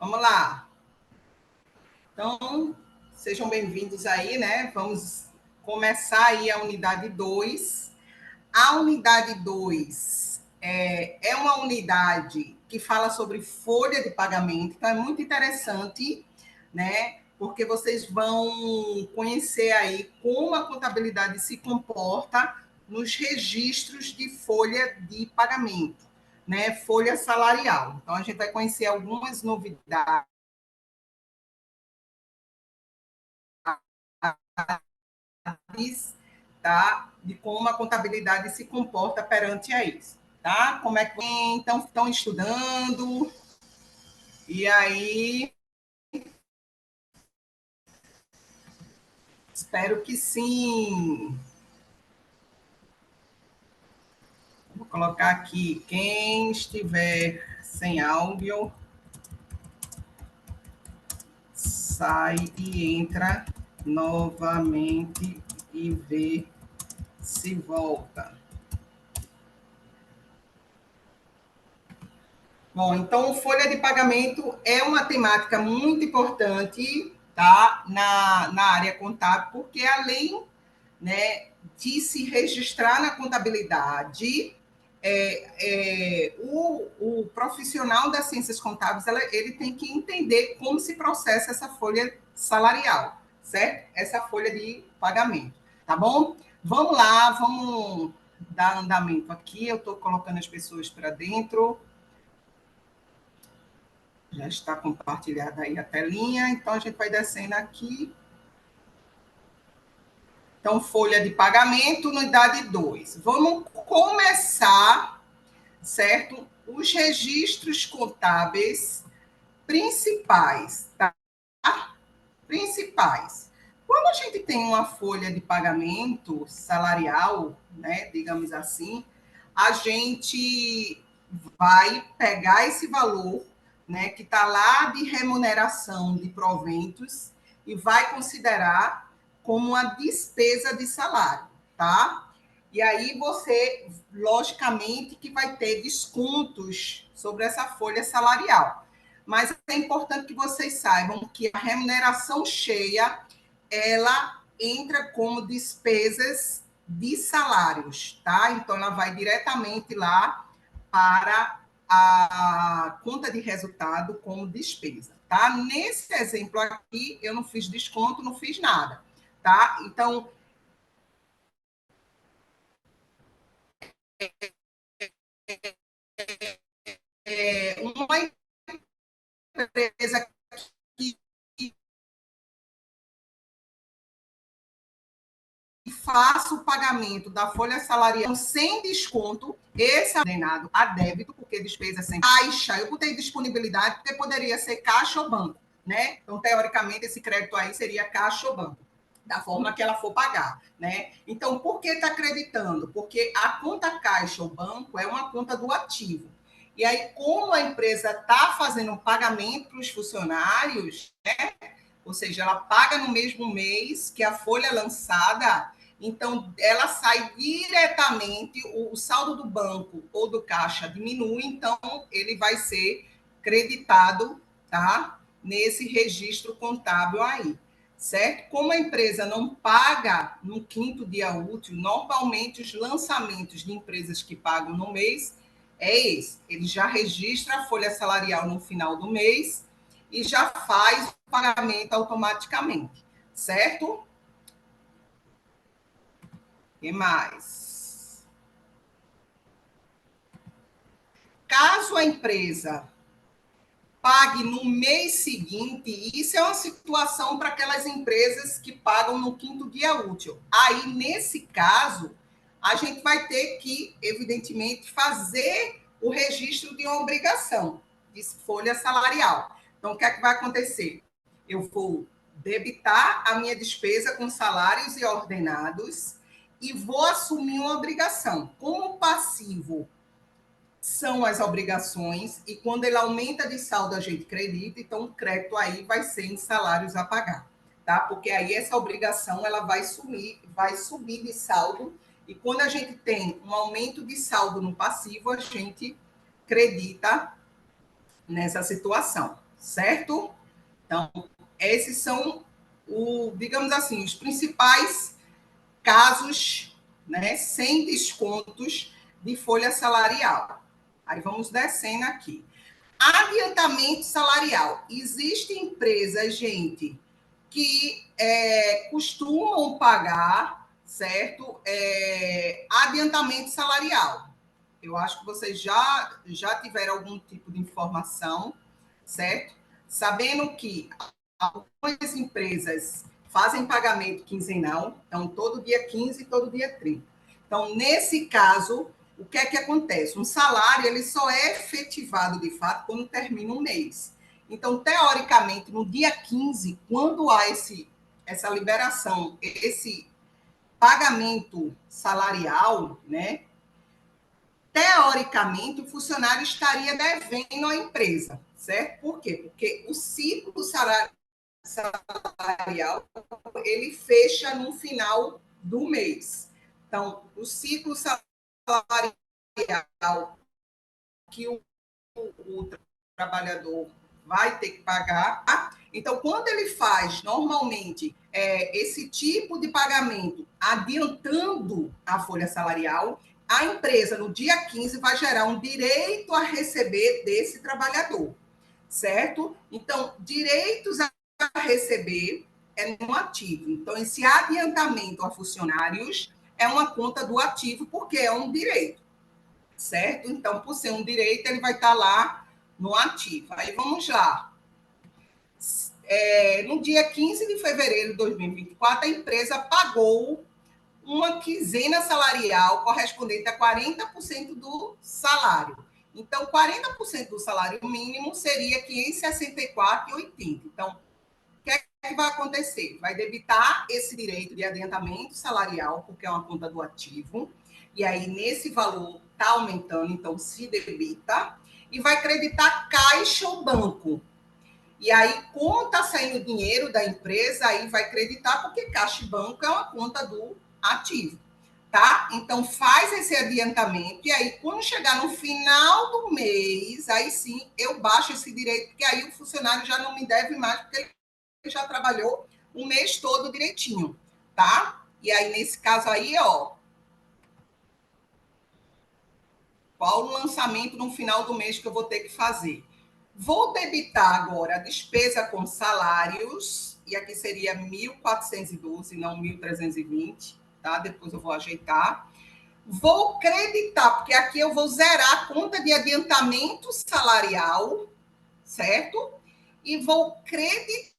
Vamos lá. Então, sejam bem-vindos aí, né? Vamos começar aí a unidade 2. A unidade 2 é uma unidade que fala sobre folha de pagamento, então é muito interessante, né? Porque vocês vão conhecer aí como a contabilidade se comporta nos registros de folha de pagamento, né? Folha salarial. Então, a gente vai conhecer algumas novidades, tá? De como a contabilidade se comporta perante a isso, tá? Como é que estão estudando? E aí, espero que sim. Vou colocar aqui, quem estiver sem áudio, sai e entra novamente e vê se volta. Bom, então, folha de pagamento é uma temática muito importante, tá? Na área contábil, porque além, né, de se registrar na contabilidade, o profissional das ciências contábeis ele tem que entender como se processa essa folha salarial, certo? Essa folha de pagamento, tá bom? Vamos lá, vamos dar andamento aqui. Eu estou colocando as pessoas para dentro. Já está compartilhada aí a telinha, então a gente vai descendo aqui. Então, folha de pagamento, unidade 2. Vamos começar, certo? Os registros contábeis principais, tá? Principais. Quando a gente tem uma folha de pagamento salarial, né, digamos assim, a gente vai pegar esse valor, né, que está lá de remuneração de proventos e vai considerar como uma despesa de salário, tá? E aí você, logicamente, que vai ter descontos sobre essa folha salarial. Mas é importante que vocês saibam que a remuneração cheia, ela entra como despesas de salários, tá? Então, ela vai diretamente lá para a conta de resultado como despesa, tá? Nesse exemplo aqui, eu não fiz desconto, não fiz nada, tá? Então, uma empresa que faça o pagamento da folha salarial sem desconto, esse é ordenado a débito, porque despesa sem caixa. Eu botei disponibilidade porque poderia ser caixa ou banco, né? Então, teoricamente, esse crédito aí seria caixa ou banco, da forma que ela for pagar, né? Então, por que está acreditando? Porque a conta caixa ou banco é uma conta do ativo. E aí, como a empresa está fazendo um pagamento para os funcionários, né? Ou seja, ela paga no mesmo mês que a folha é lançada, então ela sai diretamente, o saldo do banco ou do caixa diminui, então ele vai ser creditado, tá? Nesse registro contábil aí, certo? Como a empresa não paga no quinto dia útil, normalmente os lançamentos de empresas que pagam no mês é esse. Ele já registra a folha salarial no final do mês e já faz o pagamento automaticamente, certo? O que mais? Caso a empresa pague no mês seguinte, isso é uma situação para aquelas empresas que pagam no quinto dia útil. Aí, nesse caso, a gente vai ter que, evidentemente, fazer o registro de uma obrigação de folha salarial. Então, o que é que vai acontecer? Eu vou debitar a minha despesa com salários e ordenados e vou assumir uma obrigação. Como passivo são as obrigações, e quando ele aumenta de saldo, a gente credita, então o crédito aí vai ser em salários a pagar, tá? Porque aí essa obrigação ela vai subir de saldo, e quando a gente tem um aumento de saldo no passivo, a gente credita nessa situação, certo? Então, esses são, digamos assim, os principais casos, né, sem descontos de folha salarial. Aí vamos descendo aqui. Adiantamento salarial. Existem empresas, gente, que costumam pagar, certo? Adiantamento salarial. Eu acho que vocês já tiveram algum tipo de informação, certo? Sabendo que algumas empresas fazem pagamento quinzenal, então todo dia 15 e todo dia 30. Então, nesse caso, o que é que acontece? Um salário ele só é efetivado de fato quando termina um mês. Então, teoricamente, no dia 15, quando há essa liberação, esse pagamento salarial, né? Teoricamente, o funcionário estaria devendo à empresa, certo? Por quê? Porque o ciclo salarial ele fecha no final do mês. Então, o ciclo salarial que o trabalhador vai ter que pagar. Então, quando ele faz normalmente esse tipo de pagamento adiantando a folha salarial, a empresa, no dia 15, vai gerar um direito a receber desse trabalhador, certo? Então, direitos a receber é no ativo. Então, esse adiantamento a funcionários é uma conta do ativo, porque é um direito, certo? Então, por ser um direito, ele vai estar lá no ativo. Aí vamos lá. No dia 15 de fevereiro de 2024, a empresa pagou uma quinzena salarial correspondente a 40% do salário. Então, 40% do salário mínimo seria R$ 564,80. Então, o que é que vai acontecer? Vai debitar esse direito de adiantamento salarial, porque é uma conta do ativo, e aí nesse valor está aumentando, então se debita, e vai creditar caixa ou banco. E aí, como está saindo dinheiro da empresa, aí vai creditar, porque caixa e banco é uma conta do ativo, tá? Então, faz esse adiantamento, e aí, quando chegar no final do mês, aí sim, eu baixo esse direito, porque aí o funcionário já não me deve mais, porque ele já trabalhou o mês todo direitinho, tá? E aí, nesse caso aí, ó, qual o lançamento no final do mês que eu vou ter que fazer? Vou debitar agora a despesa com salários, e aqui seria 1.412, não 1.320, tá? Depois eu vou ajeitar. Vou creditar, porque aqui eu vou zerar a conta de adiantamento salarial, certo? E vou creditar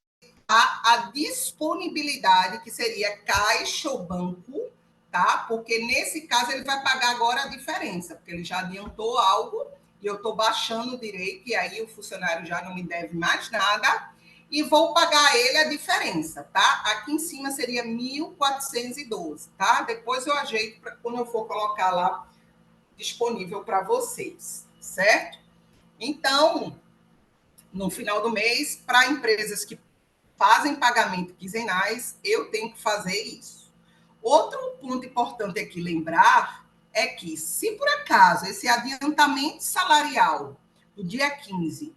a disponibilidade, que seria caixa ou banco, tá? Porque nesse caso ele vai pagar agora a diferença, porque ele já adiantou algo e eu estou baixando o direito, e aí o funcionário já não me deve mais nada, e vou pagar ele a diferença, tá? Aqui em cima seria 1.412, tá? Depois eu ajeito para quando eu for colocar lá disponível para vocês, certo? Então, no final do mês, para empresas que fazem pagamento quinzenais, eu tenho que fazer isso. Outro ponto importante aqui lembrar é que, se por acaso esse adiantamento salarial do dia 15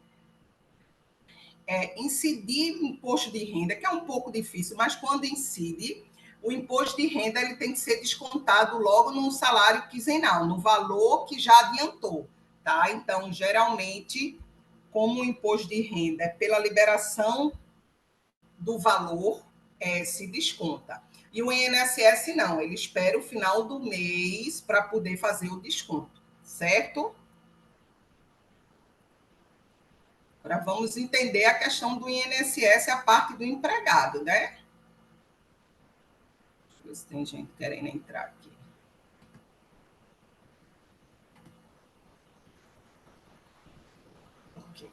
incidir no imposto de renda, que é um pouco difícil, mas quando incide, o imposto de renda ele tem que ser descontado logo no salário quinzenal, no valor que já adiantou, tá? Então, geralmente, como o imposto de renda é pela liberação do valor, se desconta. E o INSS não, ele espera o final do mês para poder fazer o desconto, certo? Agora vamos entender a questão do INSS, a parte do empregado, né? Deixa eu ver se tem gente querendo entrar aqui. Okay.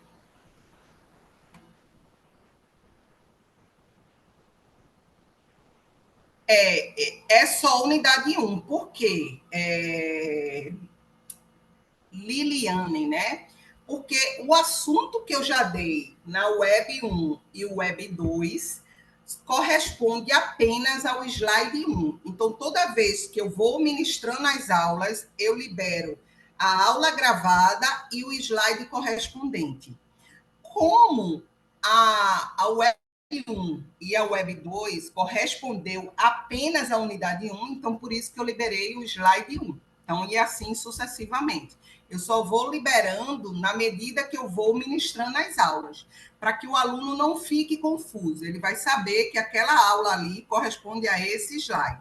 É só unidade 1, por quê? Liliane, né? Porque o assunto que eu já dei na Web 1 e o Web 2 corresponde apenas ao slide 1. Então, toda vez que eu vou ministrando as aulas, eu libero a aula gravada e o slide correspondente. Como a Web 1 e a Web 2 correspondeu apenas à unidade 1, então por isso que eu liberei o slide 1. Então, e assim sucessivamente. Eu só vou liberando na medida que eu vou ministrando as aulas, para que o aluno não fique confuso. Ele vai saber que aquela aula ali corresponde a esse slide.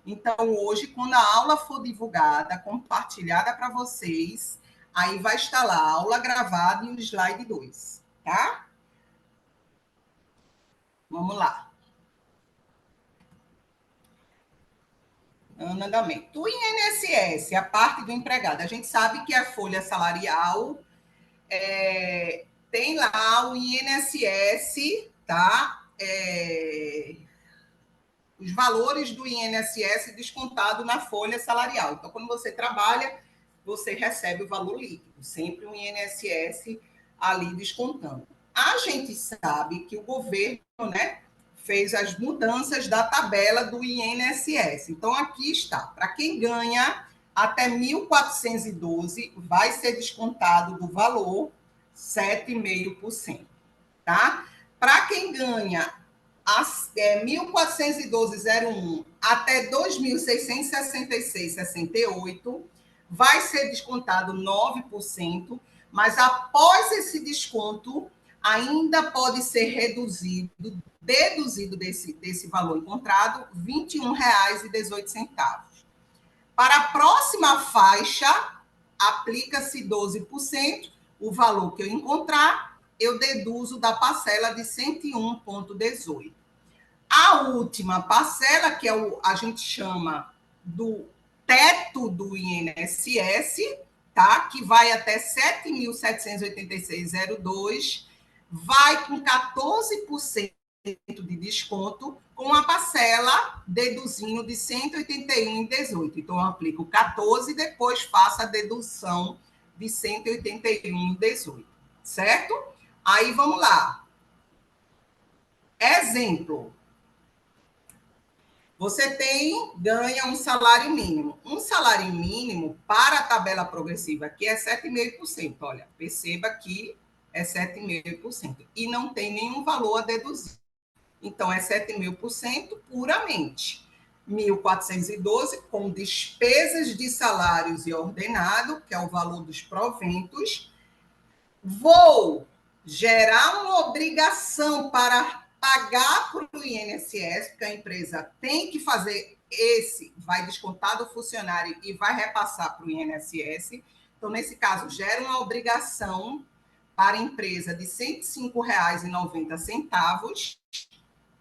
Então, hoje, quando a aula for divulgada, compartilhada para vocês, aí vai estar lá a aula gravada e o slide 2, tá? Vamos lá. Andamento. O INSS, a parte do empregado, a gente sabe que a folha salarial tem lá o INSS, tá? Os valores do INSS descontado na folha salarial. Então, quando você trabalha, você recebe o valor líquido, sempre o INSS ali descontando. A gente sabe que o governo, né, fez as mudanças da tabela do INSS. Então, aqui está. Para quem ganha até 1.412, vai ser descontado do valor 7,5%. Tá? Para quem ganha 1.412,01 até 2.666,68, vai ser descontado 9%, mas após esse desconto, ainda pode ser deduzido desse valor encontrado, R$ 21,18. Para a próxima faixa, aplica-se 12%, o valor que eu encontrar, eu deduzo da parcela de 101,18. A última parcela, que a gente chama do teto do INSS, tá? Que vai até 7.786,02, vai com 14% de desconto, com a parcela deduzindo de 181,18. Então, eu aplico 14 e depois faço a dedução de 181,18, certo? Aí, vamos lá. Exemplo. Você ganha um salário mínimo. Um salário mínimo para a tabela progressiva aqui é 7,5%. Olha, perceba que é 7,5%. E não tem nenhum valor a deduzir. Então, é 7,5% puramente. 1.412 com despesas de salários e ordenado, que é o valor dos proventos. Vou gerar uma obrigação para pagar para o INSS, porque a empresa tem que fazer vai descontar do funcionário e vai repassar para o INSS. Então, nesse caso, gera uma obrigação para a empresa de R$ 105,90,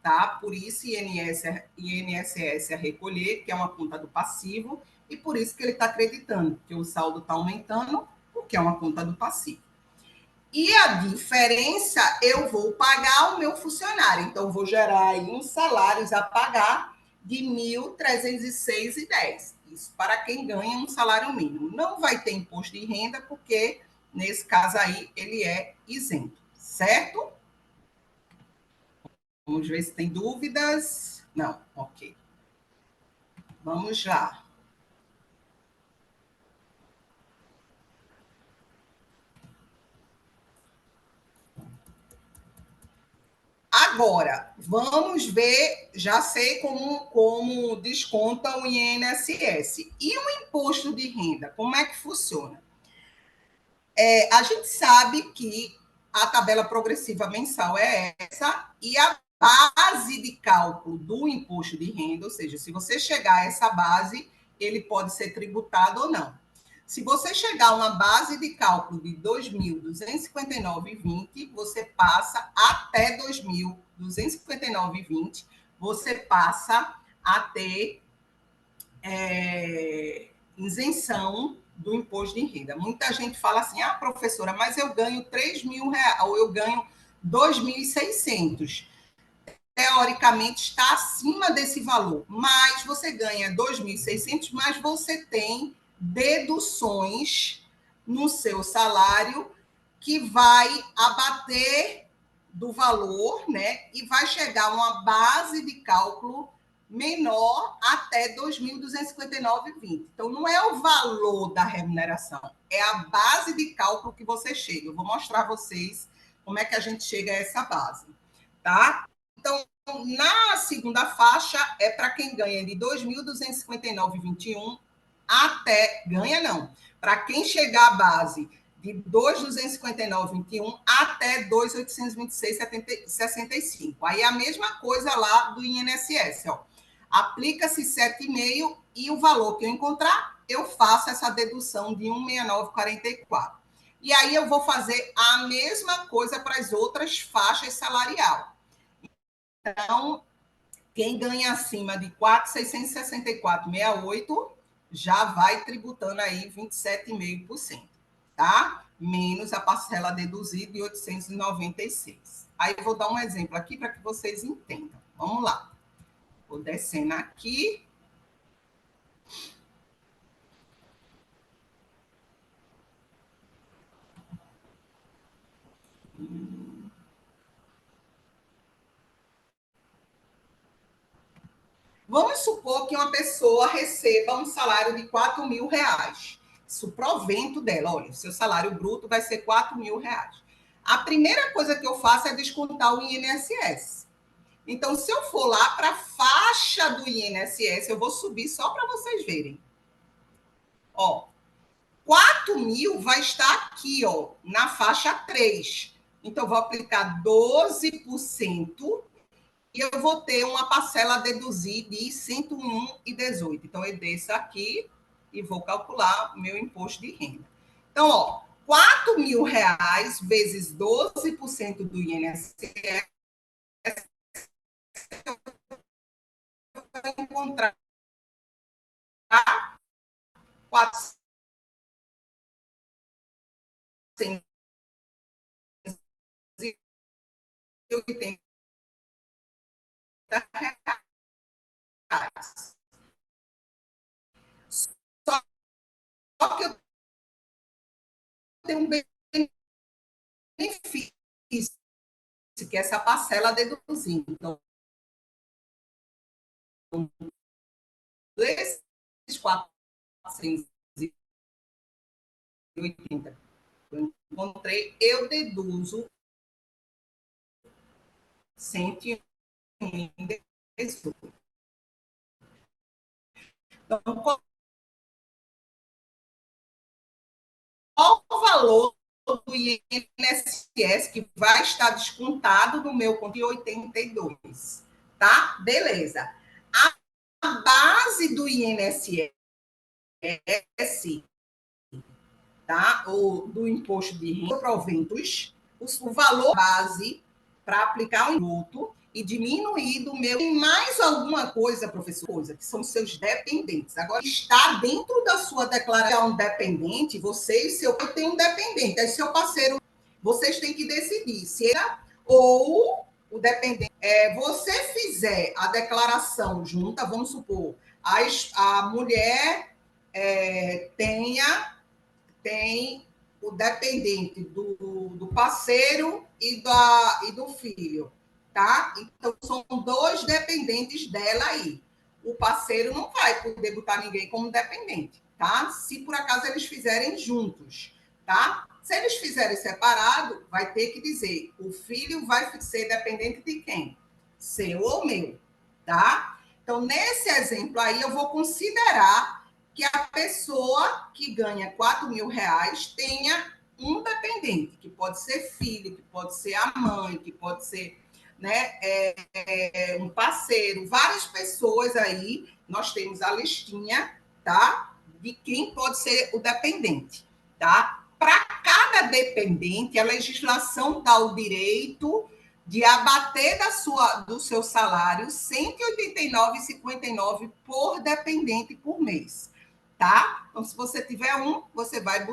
tá? Por isso, INSS a recolher, que é uma conta do passivo, e por isso que ele está acreditando que o saldo está aumentando, porque é uma conta do passivo. E a diferença eu vou pagar ao meu funcionário. Então, vou gerar aí uns salários a pagar de R$ 1.306,10. Isso para quem ganha um salário mínimo. Não vai ter imposto de renda, porque, nesse caso aí, ele é isento, certo? Vamos ver se tem dúvidas. Não, ok. Vamos lá. Agora, vamos ver, já sei como desconta o INSS. E o imposto de renda, como é que funciona? A gente sabe que a tabela progressiva mensal é essa, e a base de cálculo do imposto de renda, ou seja, se você chegar a essa base, ele pode ser tributado ou não. Se você chegar a uma base de cálculo de 2.259,20, você passa até 2.259,20, você passa a ter isenção do imposto de renda. Muita gente fala assim, professora, mas eu ganho R$ 3.000, ou eu ganho 2.600. Teoricamente está acima desse valor, mas você ganha 2.600, mas você tem deduções no seu salário que vai abater do valor, né? E vai chegar a uma base de cálculo menor até 2.259,20. Então, não é o valor da remuneração, é a base de cálculo que você chega. Eu vou mostrar a vocês como é que a gente chega a essa base, tá? Então, na segunda faixa, é para quem ganha de 2.259,21 até... Ganha não. Para quem chegar à base de 2.259,21 até 2.826,65. Aí é a mesma coisa lá do INSS, ó. Aplica-se 7,5 e o valor que eu encontrar, eu faço essa dedução de 169,44. E aí eu vou fazer a mesma coisa para as outras faixas salarial. Então, quem ganha acima de 4.664,68 já vai tributando aí 27,5%, tá? Menos a parcela deduzida de 896. Aí eu vou dar um exemplo aqui para que vocês entendam. Vamos lá. Vou descendo aqui. Vamos supor que uma pessoa receba um salário de R$ 4.000. Isso provento dela. Olha, o seu salário bruto vai ser R$ 4.000. A primeira coisa que eu faço é descontar o INSS. Então, se eu for lá para a faixa do INSS, eu vou subir só para vocês verem. Ó, 4.000 vai estar aqui, ó, na faixa 3. Então, eu vou aplicar 12%. E eu vou ter uma parcela a deduzir de 101,18. Então, eu desço aqui e vou calcular o meu imposto de renda. Então, ó, R$ 4.000 vezes 12% do INSS, eu vou encontrar 480 reais. Só que eu tenho um benefício, que é essa parcela deduzindo. Então, esses 480 eu encontrei, eu deduzo 101,18. Então, qual o valor do INSS que vai estar descontado no meu conto de 82, tá? Beleza. A base do INSS, tá? O do imposto de renda, proventos, o valor base para aplicar o tributo e diminuir do meu. Tem mais alguma coisa, professor, coisa, que são seus dependentes. Agora, está dentro da sua declaração dependente, você e seu... Eu tenho um dependente, aí seu parceiro, vocês têm que decidir se é ou o dependente. Você fizer a declaração junta, vamos supor, a mulher tem o dependente do parceiro e do filho, tá? Então, são dois dependentes dela aí. O parceiro não vai poder botar ninguém como dependente, tá? Se por acaso eles fizerem juntos, tá? Se eles fizerem separado, vai ter que dizer, o filho vai ser dependente de quem? Seu ou meu, tá? Então, nesse exemplo aí, eu vou considerar que a pessoa que ganha R$ 4.000 tenha um dependente, que pode ser filho, que pode ser a mãe, que pode ser, né, um parceiro, várias pessoas aí, nós temos a listinha, tá? De quem pode ser o dependente, tá? Para cada dependente, a legislação dá o direito de abater do seu salário R$ 189,59 por dependente por mês, tá? Então, se você tiver um, você vai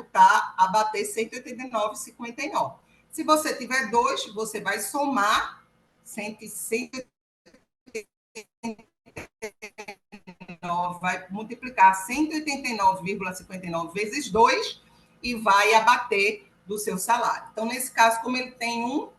abater R$ 189,59. Se você tiver dois, você vai somar 189, vai multiplicar 189,59 vezes 2 e vai abater do seu salário. Então, nesse caso, como ele tem um,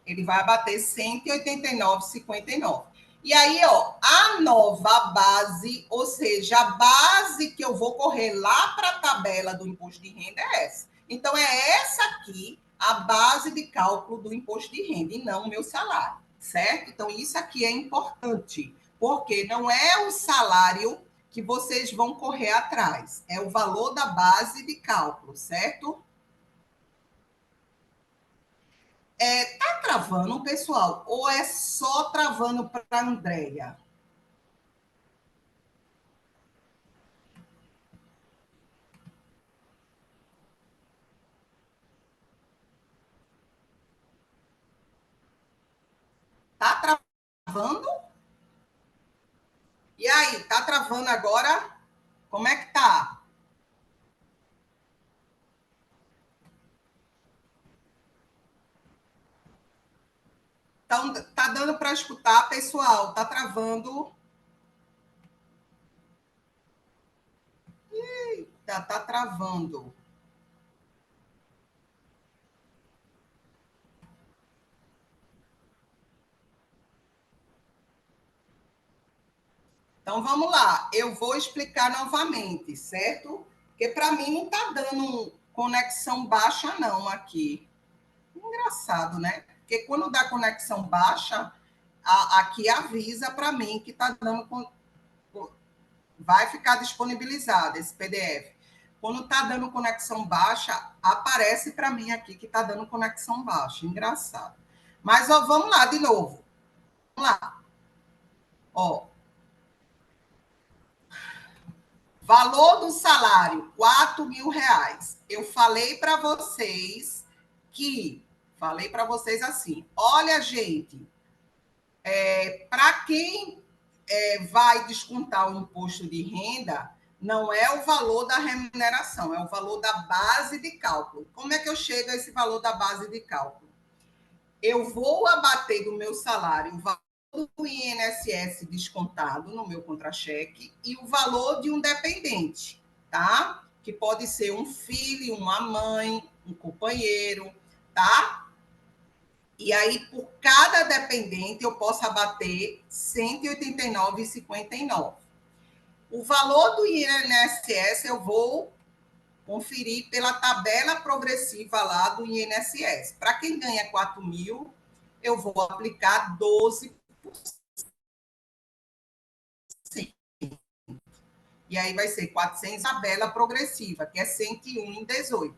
ele vai abater 189,59. E aí, ó, a nova base, ou seja, a base que eu vou correr lá para a tabela do imposto de renda é essa. Então, é essa aqui a base de cálculo do imposto de renda e não o meu salário, certo? Então, isso aqui é importante, porque não é o salário que vocês vão correr atrás, é o valor da base de cálculo, certo? Tá travando, pessoal? Ou é só travando para a Andréia? Tá travando? E aí, tá travando agora? Como é que tá? Então, tá dando para escutar, pessoal? Tá travando? Tá travando. Então, vamos lá. Eu vou explicar novamente, certo? Porque para mim não está dando conexão baixa, não, aqui. Engraçado, né? Porque quando dá conexão baixa, aqui avisa para mim que está dando. Vai ficar disponibilizado esse PDF. Quando está dando conexão baixa, aparece para mim aqui que está dando conexão baixa. Engraçado. Mas ó, vamos lá de novo. Vamos lá. Ó, valor do salário, R$ 4.000. Eu falei para vocês assim, olha, gente, para quem vai descontar o imposto de renda, não é o valor da remuneração, é o valor da base de cálculo. Como é que eu chego a esse valor da base de cálculo? Eu vou abater do meu salário o valor do INSS descontado no meu contra-cheque e o valor de um dependente, tá? Que pode ser um filho, uma mãe, um companheiro, tá? E aí, por cada dependente, eu posso abater R$ 189,59. O valor do INSS eu vou conferir pela tabela progressiva lá do INSS. Para quem ganha 4.000, eu vou aplicar 12%. E aí vai ser 400 tabela progressiva, que é 101,18.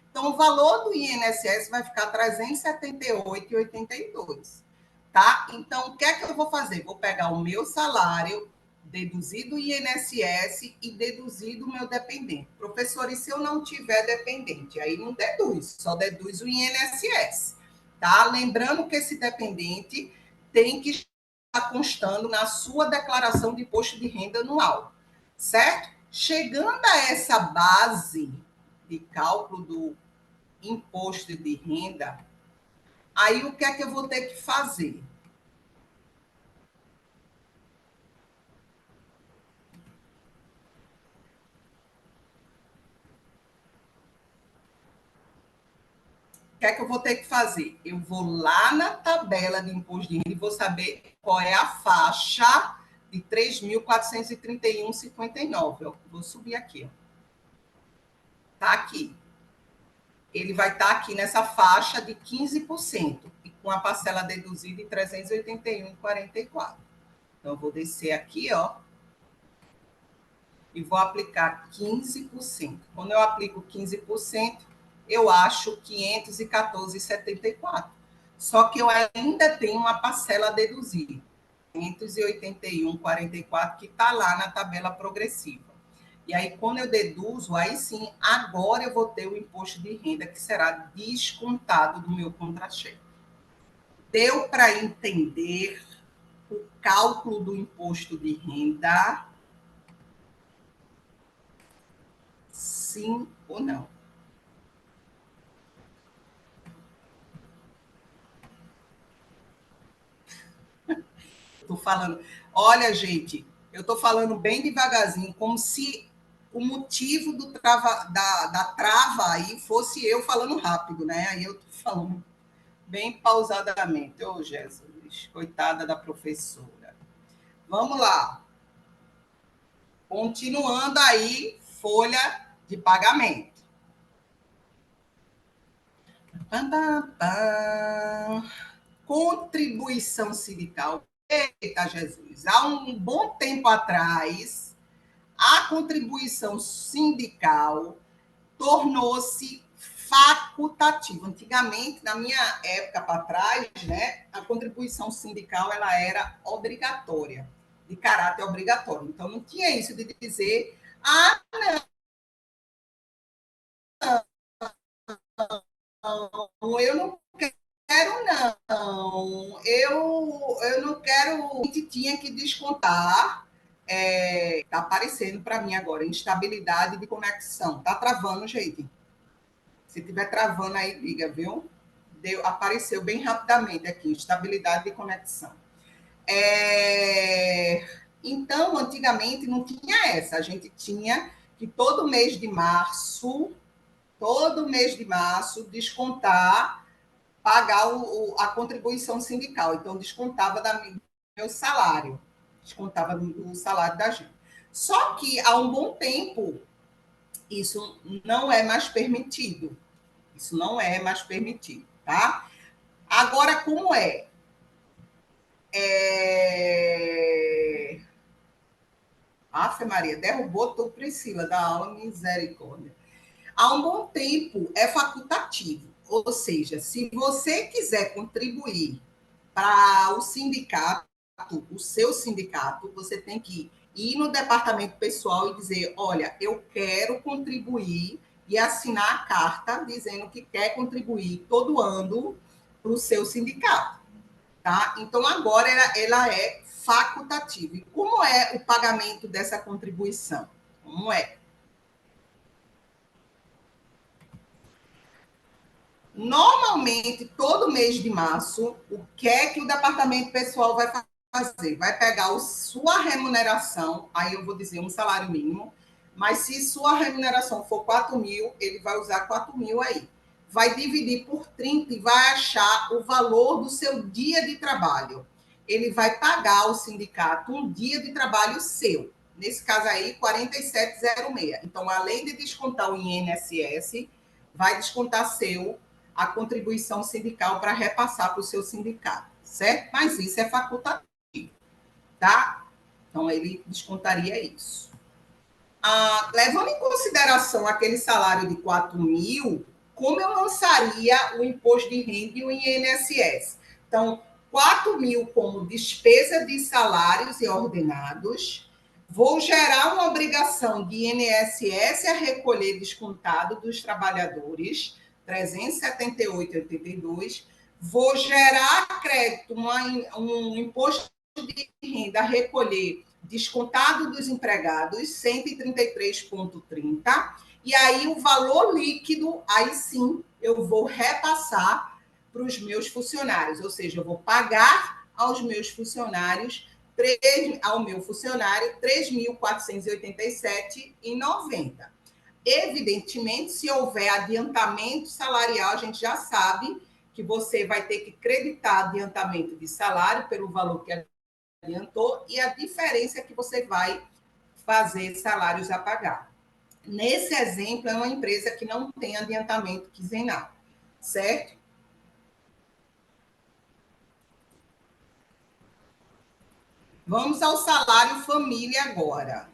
Então, o valor do INSS vai ficar 378,82. Tá? Então, o que é que eu vou fazer? Vou pegar o meu salário, deduzir do INSS e deduzir do meu dependente. Professor, e se eu não tiver dependente? Aí não deduz, só deduz o INSS. Tá? Lembrando que esse dependente tem que estar constando na sua declaração de imposto de renda anual, certo? Chegando a essa base de cálculo do imposto de renda, aí o que é que eu vou ter que fazer? O que é que eu vou ter que fazer? Eu vou lá na tabela de imposto de renda e vou saber qual é a faixa de 3.431,59. Vou subir aqui. Está aqui. Ele vai estar aqui nessa faixa de 15% e com a parcela deduzida de 381,44. Então, eu vou descer aqui, ó, e vou aplicar 15%. Quando eu aplico 15%, eu acho 514,74. Só que eu ainda tenho uma parcela a deduzir, 581,44, que está lá na tabela progressiva. E aí, quando eu deduzo, aí sim, agora eu vou ter o imposto de renda que será descontado do meu contra-cheque. Deu para entender o cálculo do imposto de renda? Sim ou não? Estou falando, olha, gente, eu estou falando bem devagarzinho, como se o motivo da trava aí fosse eu falando rápido, né? Aí eu estou falando bem pausadamente. Ô, Jesus, coitada da professora. Vamos lá. Continuando aí, folha de pagamento. Pam, pam, pam. Contribuição sindical. Eita, Jesus! Há um bom tempo atrás, a contribuição sindical tornou-se facultativa. Antigamente, na minha época para trás, né, a contribuição sindical ela era obrigatória, de caráter obrigatório. Então, não tinha isso de dizer, ah, não, eu não quero, não. Eu não quero. A gente tinha que descontar. Tá aparecendo para mim agora, instabilidade de conexão. Tá travando, gente. Se tiver travando aí, liga, viu? Apareceu bem rapidamente aqui, estabilidade de conexão. Então, antigamente não tinha essa. A gente tinha que todo mês de março, descontar, pagar a contribuição sindical. Então, descontava do meu salário, descontava do salário da gente. Só que há um bom tempo isso não é mais permitido. Isso não é mais permitido, tá? Agora, como é? Afe Maria, derrubou tu, Priscila, da aula Misericórdia. Há um bom tempo é facultativo, ou seja, se você quiser contribuir para o sindicato, o seu sindicato, você tem que ir no departamento pessoal e dizer, olha, eu quero contribuir e assinar a carta dizendo que quer contribuir todo ano para o seu sindicato, tá? Então, agora ela é facultativa. E como é o pagamento dessa contribuição? Como é? Normalmente, todo mês de março, o que é que o departamento pessoal vai fazer? Vai pegar sua remuneração, aí eu vou dizer um salário mínimo, mas se sua remuneração for 4 mil, ele vai usar 4 mil aí. Vai dividir por 30 e vai achar o valor do seu dia de trabalho. Ele vai pagar ao sindicato um dia de trabalho seu. Nesse caso aí, 47,06. Então, além de descontar o INSS, vai descontar a contribuição sindical para repassar para o seu sindicato, certo? Mas isso é facultativo, tá? Então, ele descontaria isso. Levando em consideração aquele salário de 4 mil, como eu lançaria o imposto de renda e o INSS? Então, 4 mil como despesa de salários e ordenados, vou gerar uma obrigação de INSS a recolher descontado dos trabalhadores, 378,82, vou gerar crédito, um imposto de renda a recolher descontado dos empregados, 133,30, e aí o valor líquido, aí sim, eu vou repassar para os meus funcionários, ou seja, eu vou pagar aos meus funcionários, ao meu funcionário, R$ 3.487,90. Evidentemente, se houver adiantamento salarial, a gente já sabe que você vai ter que creditar adiantamento de salário pelo valor que adiantou e a diferença é que você vai fazer salários a pagar. Nesse exemplo, é uma empresa que não tem adiantamento quinzenal, certo? Vamos ao salário família agora.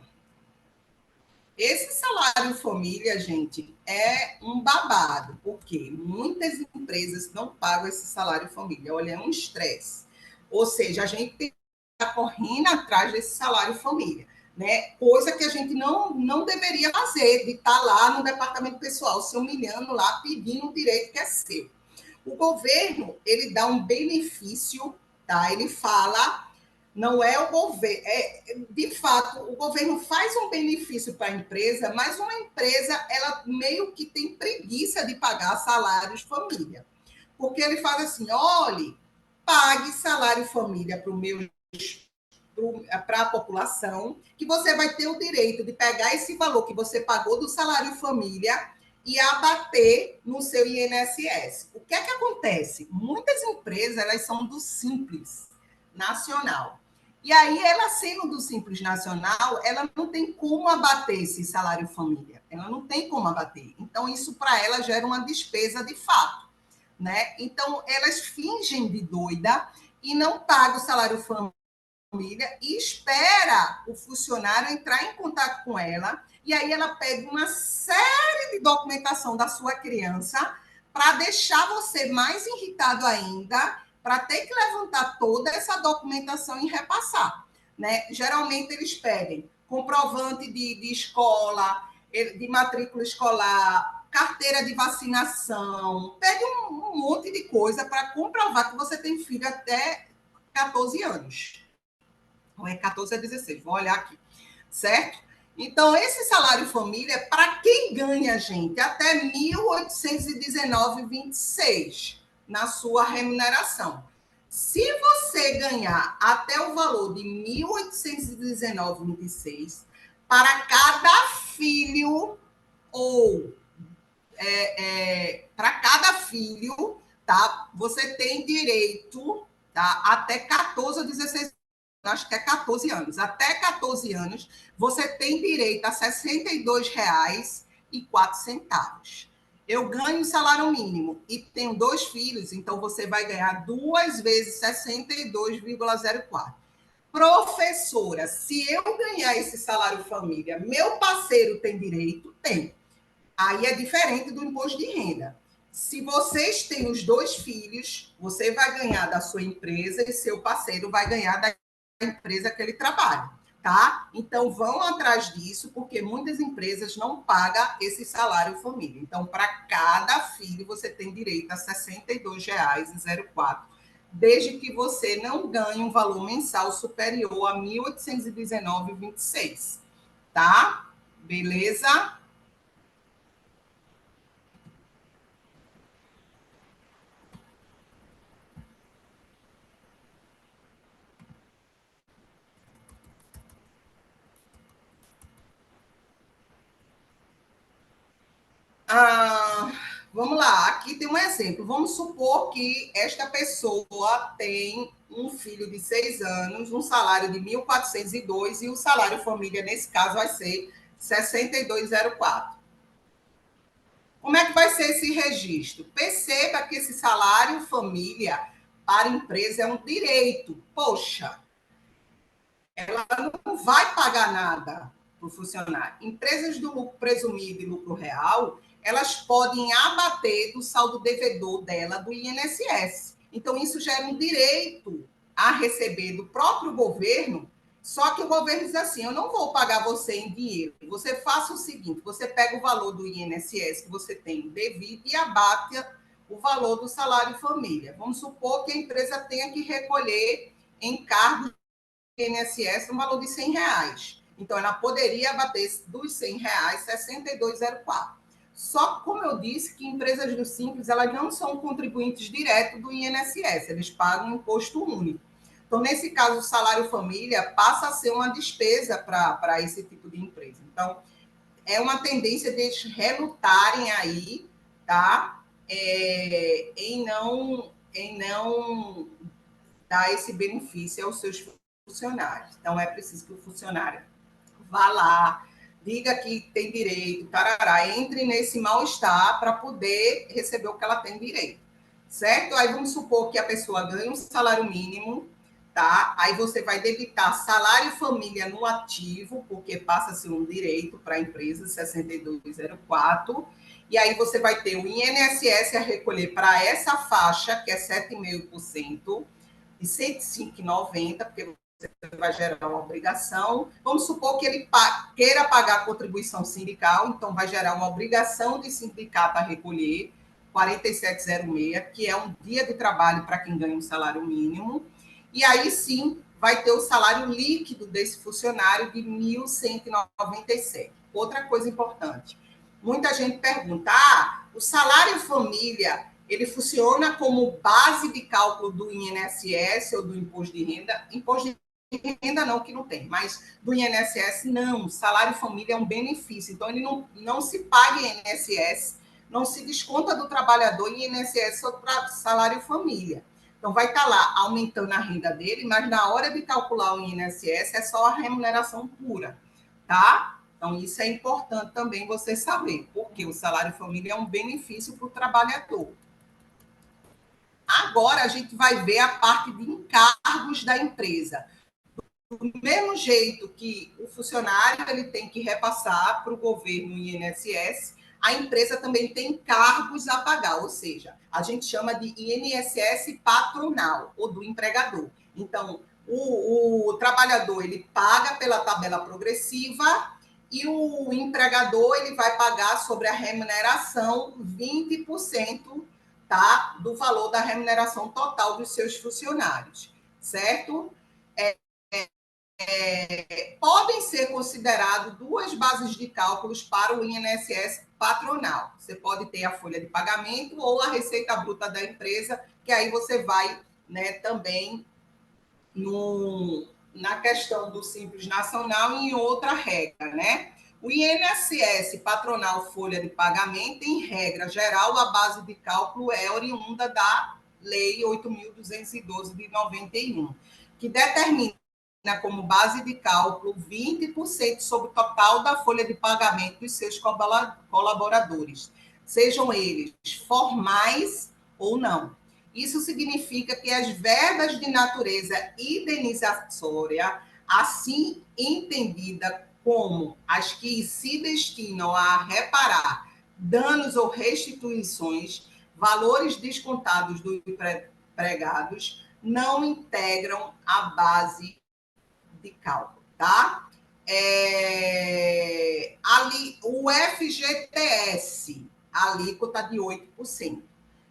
Esse salário família, gente, é um babado, porque muitas empresas não pagam esse salário família. Olha, é um estresse. Ou seja, a gente está correndo atrás desse salário família, né? Coisa que a gente não deveria fazer, de estar lá no departamento pessoal, se humilhando lá, pedindo um direito que é seu. O governo, ele dá um benefício, tá? Ele fala não é o governo. De fato, o governo faz um benefício para a empresa, mas uma empresa, ela meio que tem preguiça de pagar salários família. Porque ele fala assim: olhe, pague salário família para a população, que você vai ter o direito de pegar esse valor que você pagou do salário família e abater no seu INSS. O que é que acontece? Muitas empresas, elas são do Simples Nacional. E aí, ela sendo do Simples Nacional, ela não tem como abater esse salário família. Ela não tem como abater. Então, isso para ela gera uma despesa de fato. né? Então, elas fingem de doida e não pagam o salário família e espera o funcionário entrar em contato com ela, e aí ela pede uma série de documentação da sua criança para deixar você mais irritado ainda, para ter que levantar toda essa documentação e repassar, né? Geralmente eles pedem comprovante de escola, de matrícula escolar, carteira de vacinação, pede um monte de coisa para comprovar que você tem filho até 14 anos. Ou é 14 a 16, vou olhar aqui, certo? Então, esse salário família, para quem ganha, gente, até 1.819,26 na sua remuneração. Se você ganhar até o valor de 1.819,26, para cada filho ou para cada filho, tá? Você tem direito, tá? Até 14 ou 16, acho que é 14 anos. Até 14 anos, você tem direito a R$ 62,04. Eu ganho salário mínimo e tenho 2 filhos, então você vai ganhar 2 vezes 62,04. Professora, se eu ganhar esse salário família, meu parceiro tem direito? Tem. Aí é diferente do imposto de renda. Se vocês têm os 2 filhos, você vai ganhar da sua empresa e seu parceiro vai ganhar da empresa que ele trabalha, tá? Então, vão atrás disso, porque muitas empresas não pagam esse salário família. Então, para cada filho, você tem direito a R$ 62,04, desde que você não ganhe um valor mensal superior a 1.819,26, tá? Beleza? Ah, vamos lá, aqui tem um exemplo. Vamos supor que esta pessoa tem um filho de 6 anos, um salário de 1.402 e o salário família, nesse caso, vai ser 62,04. Como é que vai ser esse registro? Perceba que esse salário família para a empresa é um direito. Poxa, ela não vai pagar nada para o funcionário. Empresas do lucro presumido e lucro real, elas podem abater do saldo devedor dela do INSS. Então, isso gera um direito a receber do próprio governo, só que o governo diz assim, eu não vou pagar você em dinheiro, você faça o seguinte, você pega o valor do INSS que você tem devido e abate o valor do salário família. Vamos supor que a empresa tenha que recolher encargos INSS no valor de R$ 100. Então, ela poderia abater dos R$ 100, 62,04. Só que, como eu disse, que empresas do Simples, elas não são contribuintes diretos do INSS, eles pagam um imposto único. Então, nesse caso, o salário família passa a ser uma despesa para esse tipo de empresa. Então, é uma tendência deles relutarem aí, tá? Em não dar esse benefício aos seus funcionários. Então, é preciso que o funcionário vá lá, diga que tem direito, tarará, entre nesse mal-estar para poder receber o que ela tem direito, certo? Aí vamos supor que a pessoa ganha um salário mínimo, tá? Aí você vai debitar salário e família no ativo, porque passa a ser um direito para a empresa, 62,04, e aí você vai ter o INSS a recolher para essa faixa, que é 7,5%, de 105,90, porque você vai gerar uma obrigação. Vamos supor que ele queira pagar a contribuição sindical, então vai gerar uma obrigação de sindicato a recolher 47,06, que é um dia de trabalho para quem ganha um salário mínimo. E aí sim vai ter o salário líquido desse funcionário de 1.197. Outra coisa importante, muita gente pergunta, o salário família ele funciona como base de cálculo do INSS ou do imposto de renda? Imposto de renda não, que não tem, mas do INSS não. Salário família é um benefício, então ele não se paga INSS, não se desconta do trabalhador em INSS ou salário família. Então vai estar lá aumentando a renda dele, mas na hora de calcular o INSS é só a remuneração pura, tá? Então, isso é importante também você saber, porque o salário família é um benefício para o trabalhador. Agora a gente vai ver a parte de encargos da empresa. Do mesmo jeito que o funcionário ele tem que repassar para o governo INSS, a empresa também tem encargos a pagar, ou seja, a gente chama de INSS patronal ou do empregador. Então, o trabalhador ele paga pela tabela progressiva e o empregador ele vai pagar sobre a remuneração 20%, tá, do valor da remuneração total dos seus funcionários, certo? Podem ser consideradas duas bases de cálculos para o INSS patronal. Você pode ter a folha de pagamento ou a receita bruta da empresa, que aí você vai, né, também na questão do Simples Nacional e em outra regra, né? O INSS patronal folha de pagamento, em regra geral, a base de cálculo é oriunda da Lei 8.212 de 91, que determina como base de cálculo 20% sobre o total da folha de pagamento dos seus colaboradores, sejam eles formais ou não. Isso significa que as verbas de natureza indenizatória, assim entendida como as que se destinam a reparar danos ou restituições, valores descontados dos empregados, não integram a base de cálculo, tá? Ali, o FGTS, a alíquota de 8%.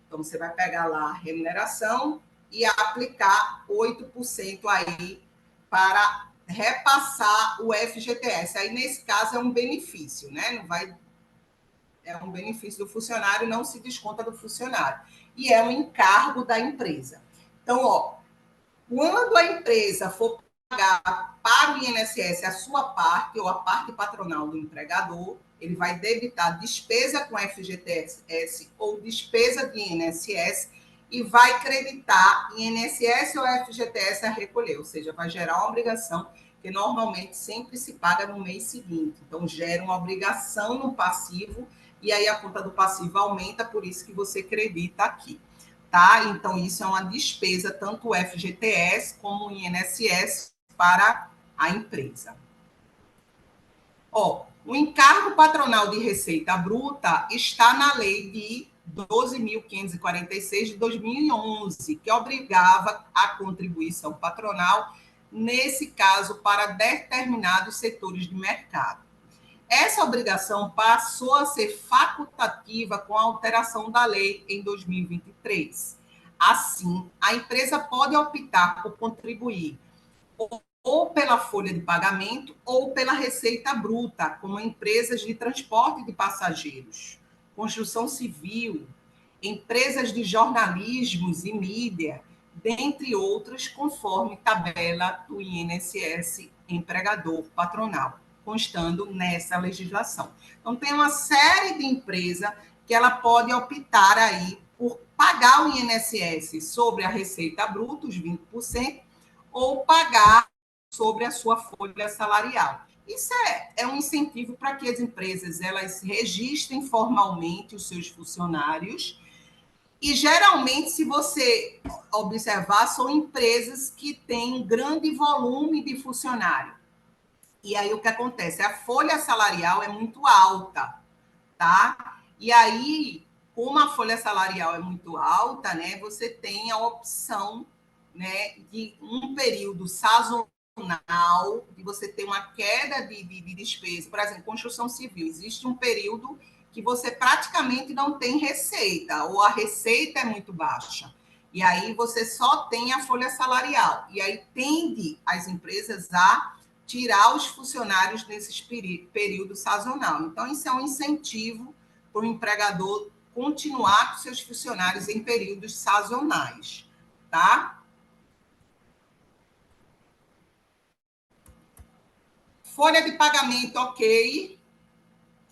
Então, você vai pegar lá a remuneração e aplicar 8% aí para repassar o FGTS. Aí, nesse caso, é um benefício, né? Não vai... É um benefício do funcionário, não se desconta do funcionário. E é um encargo da empresa. Então, ó, quando a empresa for pagar para o INSS a sua parte, ou a parte patronal do empregador, ele vai debitar despesa com FGTS ou despesa de INSS e vai creditar INSS ou FGTS a recolher, ou seja, vai gerar uma obrigação que normalmente sempre se paga no mês seguinte. Então, gera uma obrigação no passivo e aí a conta do passivo aumenta, por isso que você acredita aqui. Tá? Então, isso é uma despesa, tanto o FGTS como o INSS para a empresa. Ó, o encargo patronal de receita bruta está na lei de 12.546 de 2011, que obrigava a contribuição patronal, nesse caso, para determinados setores de mercado. Essa obrigação passou a ser facultativa com a alteração da lei em 2023. Assim, a empresa pode optar por contribuir ou pela folha de pagamento ou pela receita bruta, como empresas de transporte de passageiros, construção civil, empresas de jornalismo e mídia, dentre outras, conforme tabela do INSS empregador patronal, constando nessa legislação. Então, tem uma série de empresas que ela pode optar aí por pagar o INSS sobre a receita bruta, os 20%, ou pagar sobre a sua folha salarial. Isso é um incentivo para que as empresas elas registrem formalmente os seus funcionários e, geralmente, se você observar, são empresas que têm um grande volume de funcionário. E aí, o que acontece? A folha salarial é muito alta, tá? E aí, como a folha salarial é muito alta, né, você tem a opção, né, de um período sazonal, de você ter uma queda de despesa. Por exemplo, construção civil. Existe um período que você praticamente não tem receita, ou a receita é muito baixa. E aí você só tem a folha salarial. E aí tende as empresas a tirar os funcionários nesses período sazonal. Então, isso é um incentivo para o empregador continuar com seus funcionários em períodos sazonais, tá? Folha de pagamento, ok.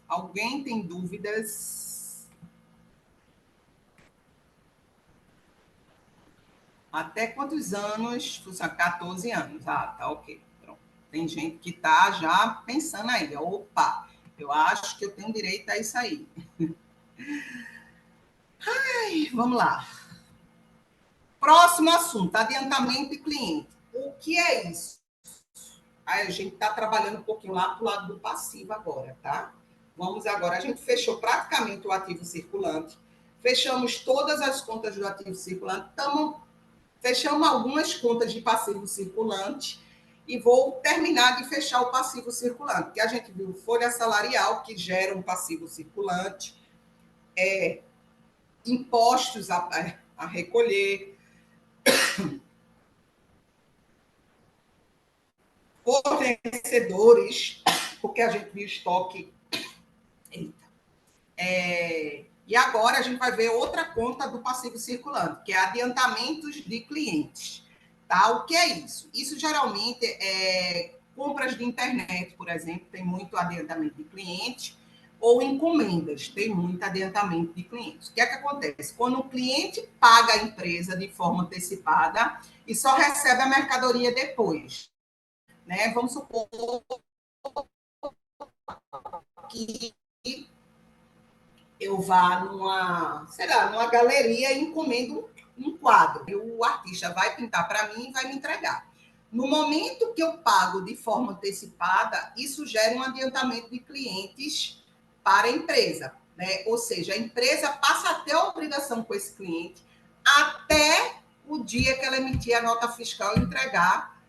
Alguém tem dúvidas? Até quantos anos? 14 anos. Ah, tá ok. Pronto. Tem gente que está já pensando aí. Opa, eu acho que eu tenho direito a isso aí. Ai, vamos lá. Próximo assunto, adiantamento de cliente. O que é isso? Aí a gente está trabalhando um pouquinho lá para o lado do passivo agora, tá? Vamos agora, a gente fechou praticamente o ativo circulante, fechamos todas as contas do ativo circulante, fechamos algumas contas de passivo circulante e vou terminar de fechar o passivo circulante, que a gente viu folha salarial, que gera um passivo circulante, impostos a recolher, fornecedores, porque a gente viu estoque. Eita. E agora a gente vai ver outra conta do passivo circulante, que é adiantamentos de clientes. Tá? O que é isso? Isso geralmente é compras de internet, por exemplo, tem muito adiantamento de cliente, ou encomendas, tem muito adiantamento de clientes. O que é que acontece? Quando o cliente paga a empresa de forma antecipada e só recebe a mercadoria depois. Né? Vamos supor que eu vá numa, sei lá, numa galeria e encomendo um quadro. E o artista vai pintar para mim e vai me entregar. No momento que eu pago de forma antecipada, isso gera um adiantamento de clientes para a empresa. Né? Ou seja, a empresa passa a ter a obrigação com esse cliente até o dia que ela emitir a nota fiscal e entregar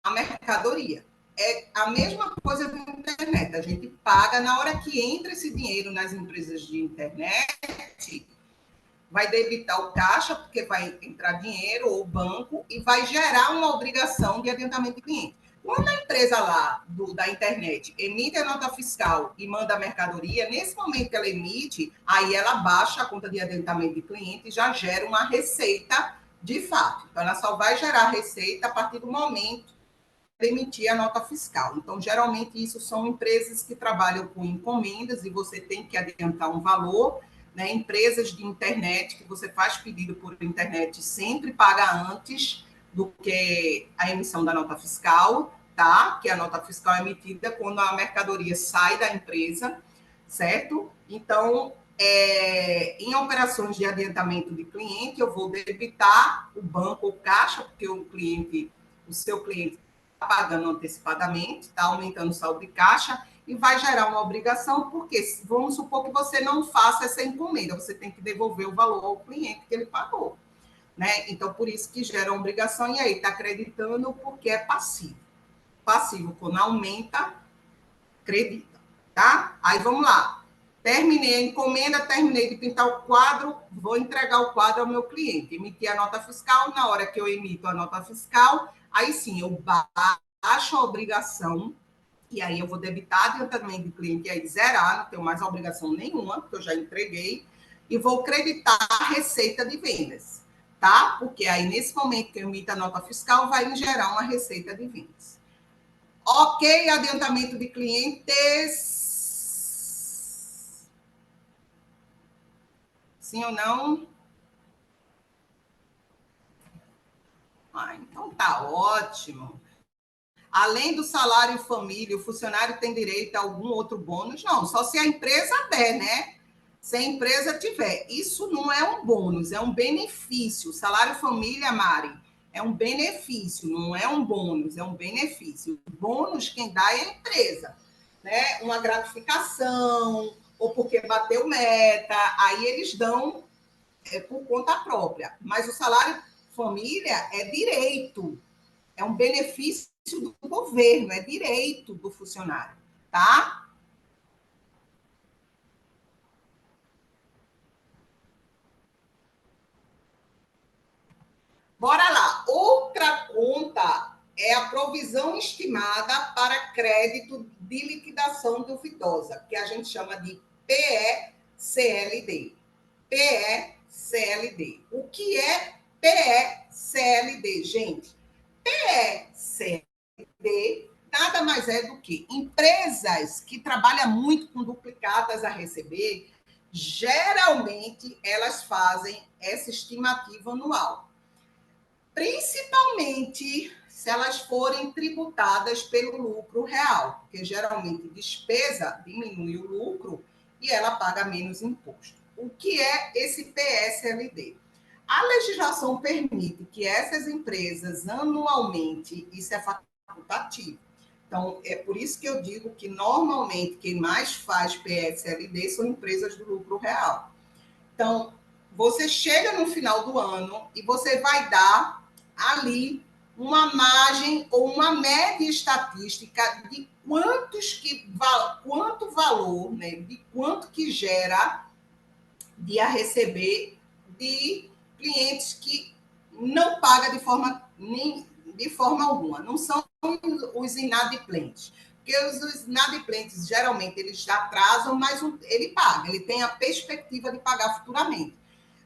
a mercadoria. É a mesma coisa da internet. A gente paga na hora que entra esse dinheiro nas empresas de internet, vai debitar o caixa, porque vai entrar dinheiro, ou o banco, e vai gerar uma obrigação de adiantamento de cliente. Quando a empresa lá da internet emite a nota fiscal e manda a mercadoria, nesse momento que ela emite, aí ela baixa a conta de adiantamento de cliente e já gera uma receita de fato. Então, ela só vai gerar receita a partir do momento emitir a nota fiscal. Então, geralmente, isso são empresas que trabalham com encomendas e você tem que adiantar um valor, né? Empresas de internet, que você faz pedido por internet, sempre paga antes do que a emissão da nota fiscal, tá? Que a nota fiscal é emitida quando a mercadoria sai da empresa, certo? Então, em operações de adiantamento de cliente, eu vou debitar o banco ou caixa, porque o seu cliente pagando antecipadamente, está aumentando o saldo de caixa e vai gerar uma obrigação, porque vamos supor que você não faça essa encomenda, você tem que devolver o valor ao cliente que ele pagou. Né? Então, por isso que gera uma obrigação, e aí está acreditando porque é passivo. Passivo, quando aumenta, acredita. Tá? Aí vamos lá. Terminei a encomenda, terminei de pintar o quadro, vou entregar o quadro ao meu cliente. Emiti a nota fiscal, na hora que eu emito a nota fiscal, aí sim, eu baixo a obrigação, e aí eu vou debitar adiantamento de cliente, e aí zerar, não tenho mais obrigação nenhuma, porque eu já entreguei, e vou creditar a receita de vendas, tá? Porque aí, nesse momento que eu emito a nota fiscal, vai me gerar uma receita de vendas. Ok, adiantamento de clientes. Sim ou não? Então tá ótimo. Além do salário família, o funcionário tem direito a algum outro bônus? Não, só se a empresa der, né? Se a empresa tiver. Isso não é um bônus, é um benefício. O salário família, Mari, é um benefício, não é um bônus, é um benefício. O bônus quem dá é a empresa, né? Uma gratificação, ou porque bateu meta, aí eles dão por conta própria. Mas o salário família é direito, é um benefício do governo, é direito do funcionário, tá? Bora lá. Outra conta é a provisão estimada para crédito de liquidação duvidosa, que a gente chama de PECLD. PECLD. O que é PECLD, gente? PECLD nada mais é do que empresas que trabalham muito com duplicatas a receber, geralmente elas fazem essa estimativa anual, principalmente se elas forem tributadas pelo lucro real, porque geralmente despesa diminui o lucro e ela paga menos imposto. O que é esse PSLD? A legislação permite que essas empresas, anualmente, isso é facultativo. Então, é por isso que eu digo que, normalmente, quem mais faz PSLD são empresas do lucro real. Então, você chega no final do ano e você vai dar ali uma margem ou uma média estatística de quanto valor, né, de quanto que gera de a receber de clientes que não pagam de forma alguma, não são os inadimplentes. Porque os inadimplentes, geralmente, eles atrasam, mas ele paga, ele tem a perspectiva de pagar futuramente.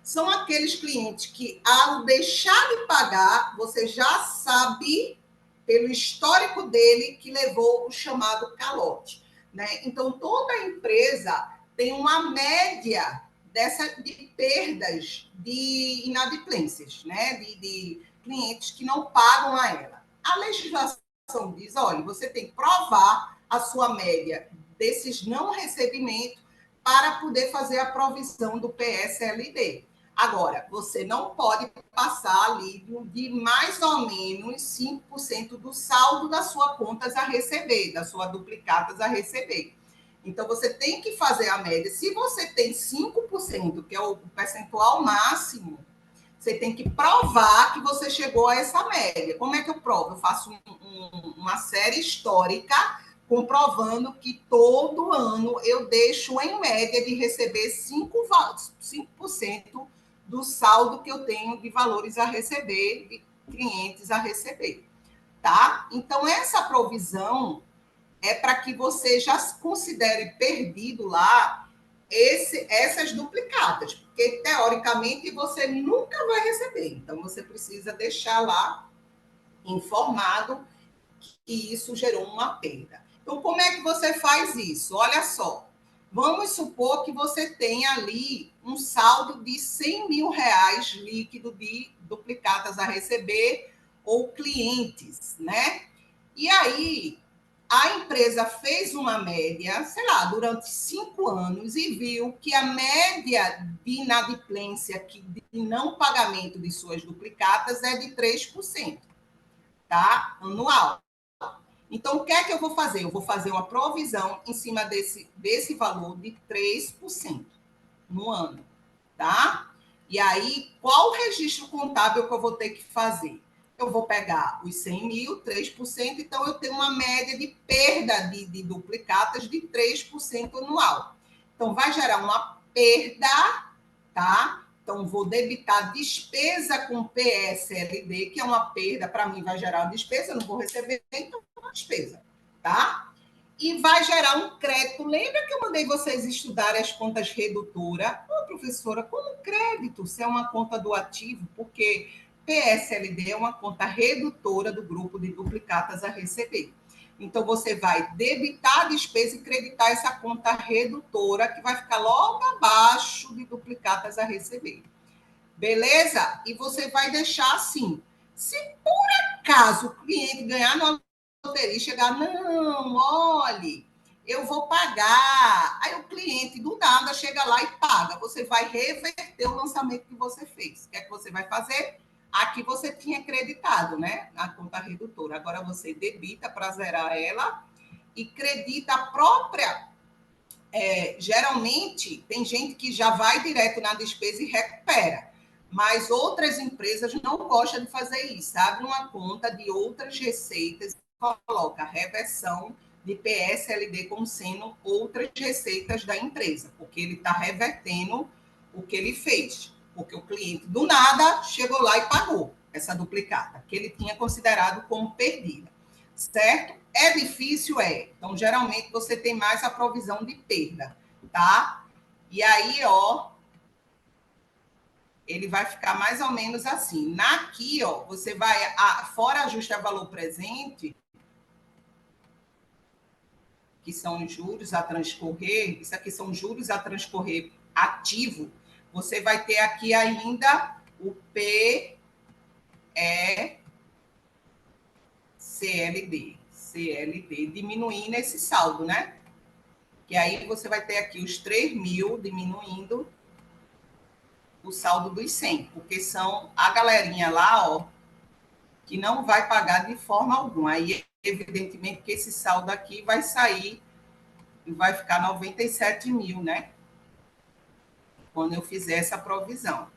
São aqueles clientes que, ao deixar de pagar, você já sabe, pelo histórico dele, que levou o chamado calote. Né? Então, toda empresa tem uma média de perdas de inadimplências, né? De clientes que não pagam a ela. A legislação diz, olha, você tem que provar a sua média desses não recebimentos para poder fazer a provisão do PSLD. Agora, você não pode passar ali de mais ou menos 5% do saldo da sua contas a receber, da sua duplicatas a receber. Então, você tem que fazer a média. Se você tem 5%, que é o percentual máximo, você tem que provar que você chegou a essa média. Como é que eu provo? Eu faço uma série histórica comprovando que todo ano eu deixo, em média, de receber 5% do saldo que eu tenho de valores a receber, de clientes a receber. Tá? Então, essa provisão é para que você já considere perdido lá essas duplicadas, porque, teoricamente, você nunca vai receber. Então, você precisa deixar lá informado que isso gerou uma perda. Então, como é que você faz isso? Olha só, vamos supor que você tenha ali um saldo de 100 mil reais líquido de duplicatas a receber ou clientes, né? E aí, a empresa fez uma média, sei lá, durante 5 anos e viu que a média de inadimplência, de não pagamento de suas duplicatas é de 3%, tá? Anual. Então, o que é que eu vou fazer? Eu vou fazer uma provisão em cima desse valor de 3% no ano, tá? E aí, qual o registro contábil que eu vou ter que fazer? Eu vou pegar os 100 mil, 3%, então eu tenho uma média de perda de duplicatas de 3% anual. Então, vai gerar uma perda, tá? Então, vou debitar despesa com PSLD, que é uma perda, para mim vai gerar uma despesa, eu não vou receber, então é uma despesa, tá? E vai gerar um crédito. Lembra que eu mandei vocês estudarem as contas redutoras? Ô, professora, como crédito, se é uma conta do ativo? Porque PSLD é uma conta redutora do grupo de duplicatas a receber. Então, você vai debitar a despesa e creditar essa conta redutora, que vai ficar logo abaixo de duplicatas a receber. Beleza? E você vai deixar assim. Se por acaso o cliente ganhar no loteria e chegar, não, olhe, eu vou pagar. Aí o cliente do nada chega lá e paga. Você vai reverter o lançamento que você fez. O que é que você vai fazer? Aqui você tinha creditado, né? Na conta redutora. Agora você debita para zerar ela e credita a própria. Geralmente, tem gente que já vai direto na despesa e recupera. Mas outras empresas não gostam de fazer isso. Abre uma conta de outras receitas e coloca reversão de PSLD como sendo outras receitas da empresa, porque ele está revertendo o que ele fez. Porque o cliente, do nada, chegou lá e pagou essa duplicata, que ele tinha considerado como perdida. Certo? É difícil? É. Então, geralmente, você tem mais a provisão de perda, tá? E aí, ó, ele vai ficar mais ou menos assim. Aqui, ó, você vai, fora ajuste a valor presente, que são os juros a transcorrer, isso aqui são juros a transcorrer ativo, você vai ter aqui ainda o CLD, diminuindo esse saldo, né? Que aí você vai ter aqui os 3 mil diminuindo o saldo dos 100, porque são a galerinha lá, ó, que não vai pagar de forma alguma. Aí, evidentemente, que esse saldo aqui vai sair e vai ficar 97 mil, né? Quando eu fizer essa provisão.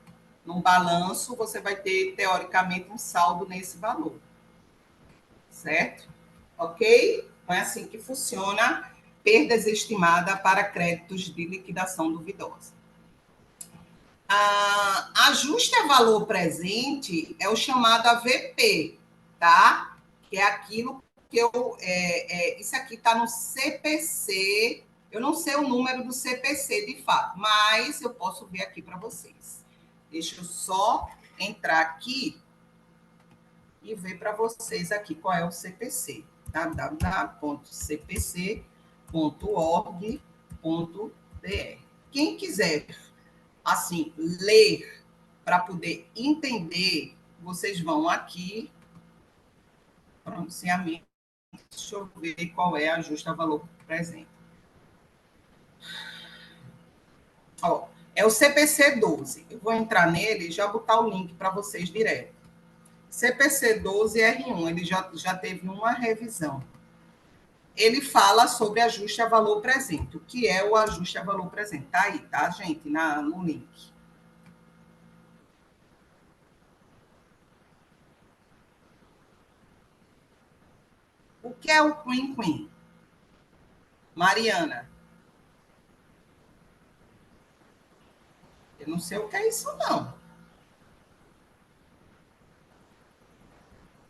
No balanço, você vai ter, teoricamente, um saldo nesse valor. Certo? Ok? Então, é assim que funciona perdas estimadas para créditos de liquidação duvidosa. Ajuste a valor presente é o chamado AVP, tá? Que é aquilo que isso aqui está no CPC. Eu não sei o número do CPC de fato, mas eu posso ver aqui para vocês. Deixa eu só entrar aqui e ver para vocês aqui qual é o CPC. www.cpc.org.br. Quem quiser assim, ler para poder entender, vocês vão aqui, pronunciamento, deixa eu ver qual é a justa valor presente. Ó, é o CPC 12. Eu vou entrar nele e já botar o link para vocês direto. CPC 12 R1, ele já teve uma revisão. Ele fala sobre ajuste a valor presente. O que é o ajuste a valor presente? Tá aí, tá, gente? No link. O que é o Queen Queen? Mariana. Eu não sei o que é isso, não.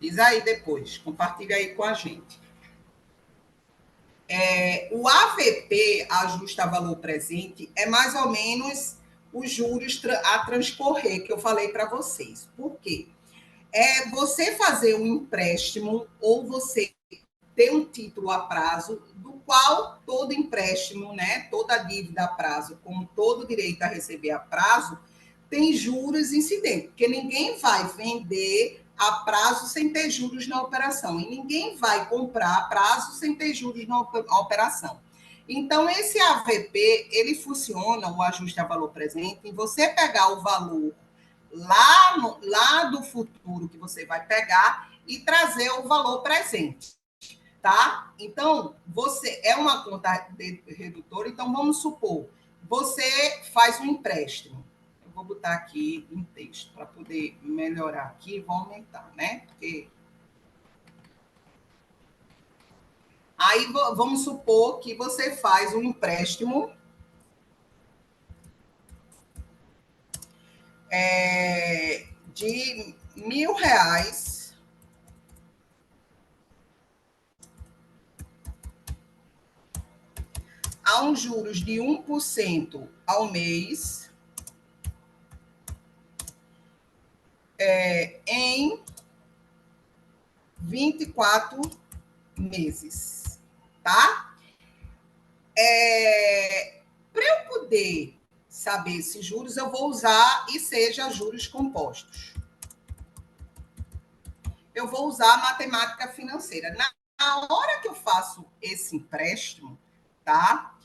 Diz aí depois, compartilha aí com a gente. O AVP, ajuste a valor presente, é mais ou menos os juros a transcorrer que eu falei para vocês. Por quê? É você fazer um empréstimo ou você ter um título a prazo, do qual todo empréstimo, né, toda dívida a prazo, como todo direito a receber a prazo, tem juros incidentes, porque ninguém vai vender a prazo sem ter juros na operação, e ninguém vai comprar a prazo sem ter juros na operação. Então, esse AVP, ele funciona, o ajuste a valor presente, em você pegar o valor lá do futuro que você vai pegar e trazer o valor presente, tá? Então, você é uma conta redutora, então vamos supor, você faz um empréstimo. Eu vou botar aqui em texto para poder melhorar aqui, vou aumentar, né? Porque aí vamos supor que você faz um empréstimo de R$ 1.000 a uns juros de 1% ao mês, em 24 meses, tá? Para eu poder saber esses juros, eu vou usar e seja juros compostos. Eu vou usar a matemática financeira. Na hora que eu faço esse empréstimo, tá?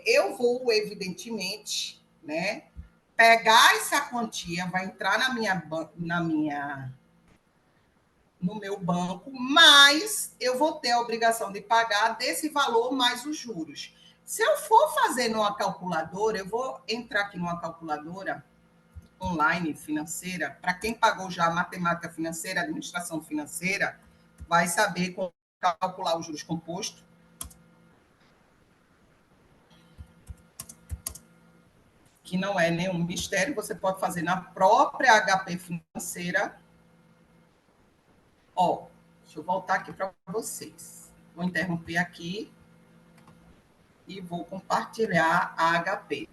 Eu vou, evidentemente, né, pegar essa quantia, vai entrar no meu banco, mas eu vou ter a obrigação de pagar desse valor mais os juros. Se eu for fazer numa calculadora, eu vou entrar aqui numa calculadora online financeira. Para quem pagou já matemática financeira, administração financeira, vai saber como calcular os juros compostos. Que não é nenhum mistério, você pode fazer na própria HP financeira. Ó, deixa eu voltar aqui para vocês. Vou interromper aqui e vou compartilhar a HP.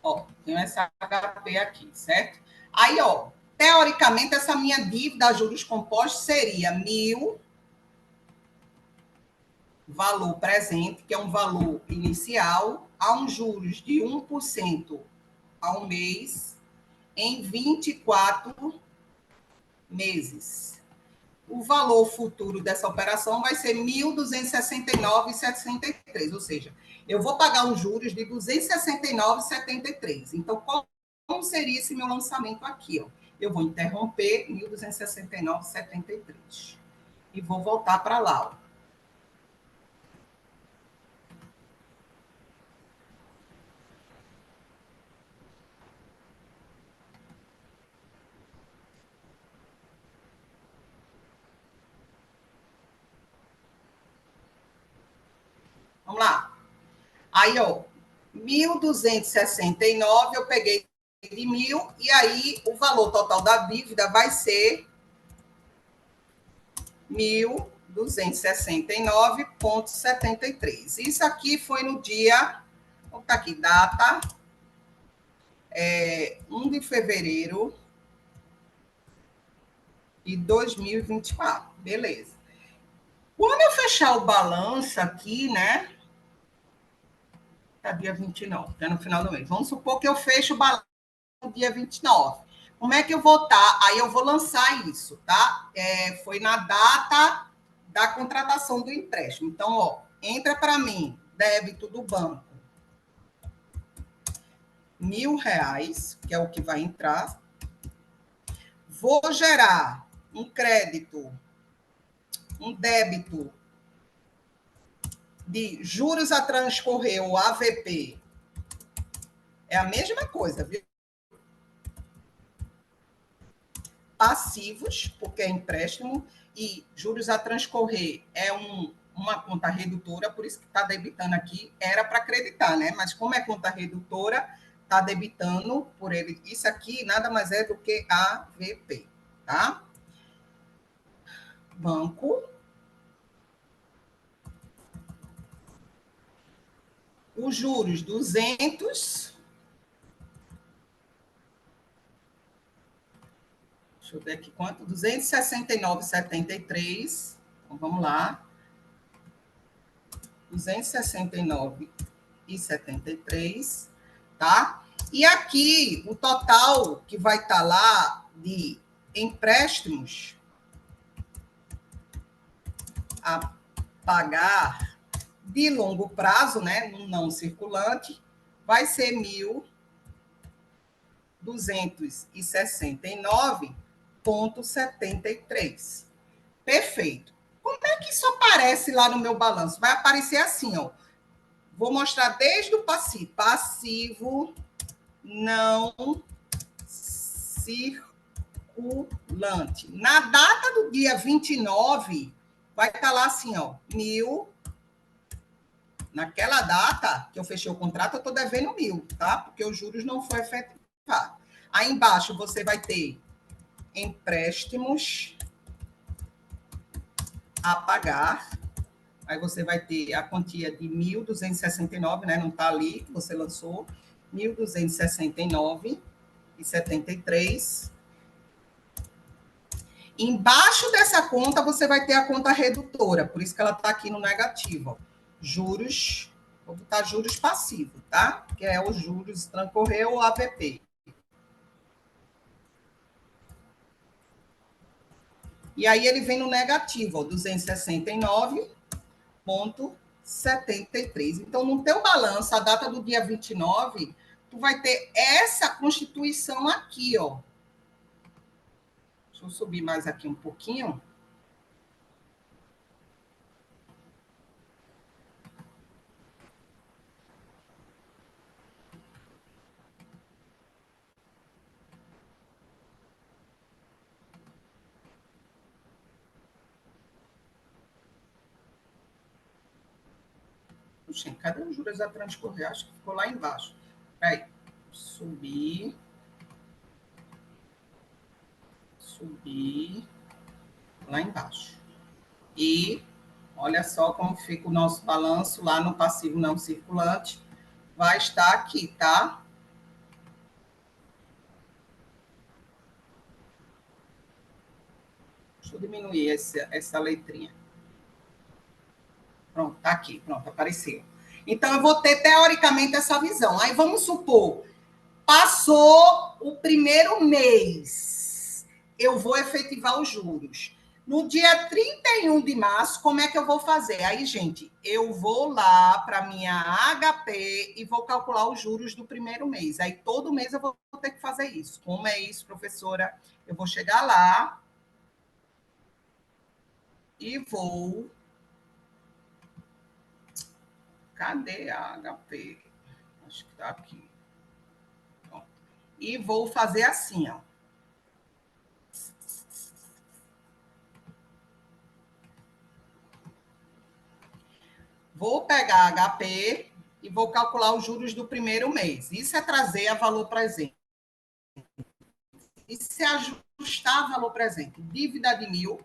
Ó, tenho essa HP aqui, certo? Aí, ó, teoricamente, essa minha dívida a juros compostos seria 1.000, valor presente, que é um valor inicial, a uns juros de 1% ao mês, em 24 meses. o valor futuro dessa operação vai ser 1.269,63, ou seja, eu vou pagar os juros de 269,73. Então, como seria esse meu lançamento aqui? Ó? Eu vou interromper 1.269,73 e vou voltar para lá. Ó. Vamos lá. Aí, ó, 1.269, eu peguei de 1.000, e aí o valor total da dívida vai ser 1.269,73. Isso aqui foi no dia, vou botar aqui, data 1 de fevereiro de 2024. Beleza. Quando eu fechar o balanço aqui, né? Tá dia 29, tá no final do mês. Vamos supor que eu fecho o balanço no dia 29. Como é que eu vou estar? Aí eu vou lançar isso, tá? Foi na data da contratação do empréstimo. Então, ó, entra para mim, débito do banco, R$1.000, que é o que vai entrar. Vou gerar um crédito, um débito de juros a transcorrer, o AVP. É a mesma coisa, viu? Passivos, porque é empréstimo, e juros a transcorrer é uma conta redutora, por isso que está debitando aqui, era para acreditar, né? Mas como é conta redutora, está debitando por ele. Isso aqui nada mais é do que AVP, tá? Banco. Os juros, 200. Deixa eu ver aqui quanto. 269,73. Então, vamos lá. 269,73, tá? E aqui, o total que vai estar lá de empréstimos a pagar de longo prazo, né, no não circulante, vai ser 1.269,73. Perfeito. Como é que isso aparece lá no meu balanço? Vai aparecer assim, ó. Vou mostrar desde o passivo. Passivo não circulante. Na data do dia 29, vai estar lá assim, ó, 1.000. Naquela data que eu fechei o contrato, eu estou devendo 1.000, tá? Porque os juros não foram efetivados. Aí embaixo você vai ter empréstimos a pagar. Aí você vai ter a quantia de 1.269, né? Não está ali, você lançou 1.269,73. Embaixo dessa conta, você vai ter a conta redutora, por isso que ela está aqui no negativo. Ó. Juros, vou botar juros passivos, tá? Que é os juros transcorrer ou AVP. E aí ele vem no negativo, ó, 269,73. Então, no teu balanço, a data do dia 29, tu vai ter essa constituição aqui, ó. Deixa eu subir mais aqui um pouquinho. Puxa, cadê os juros a transcorrer? Acho que ficou lá embaixo. Peraí. Subir. Lá embaixo. E olha só como fica o nosso balanço lá no passivo não circulante. Vai estar aqui, tá? Deixa eu diminuir essa letrinha. Pronto, tá aqui. Pronto, apareceu. Então, eu vou ter, teoricamente, essa visão. Aí, vamos supor, passou o primeiro mês, eu vou efetivar os juros. No dia 31 de março, como é que eu vou fazer? Aí, gente, eu vou lá para minha HP e vou calcular os juros do primeiro mês. Aí, todo mês eu vou ter que fazer isso. Como é isso, professora? Eu vou chegar lá e vou... Cadê a HP? Acho que está aqui. E vou fazer assim, ó. Vou pegar a HP e vou calcular os juros do primeiro mês. Isso é trazer a valor presente. Isso é ajustar a valor presente. Dívida de 1.000,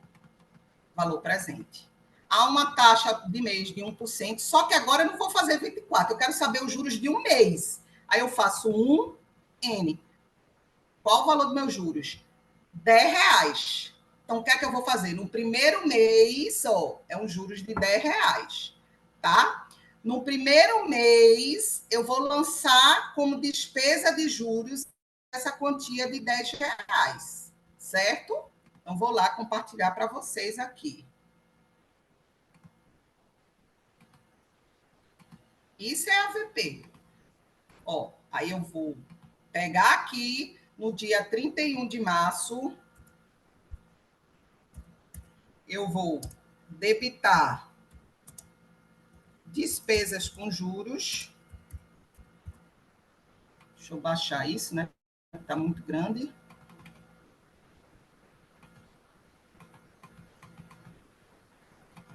valor presente. Há uma taxa de mês de 1%, só que agora eu não vou fazer 24, eu quero saber os juros de um mês. Aí eu faço 1N. Qual o valor dos meus juros? R$10. Então, o que é que eu vou fazer? No primeiro mês, ó, é um juros de R$10, tá? No primeiro mês, eu vou lançar como despesa de juros essa quantia de R$10, certo? Então, vou lá compartilhar para vocês aqui. Isso é AVP. Ó, aí eu vou pegar aqui no dia 31 de março, eu vou debitar despesas com juros. Deixa eu baixar isso, né? Está muito grande.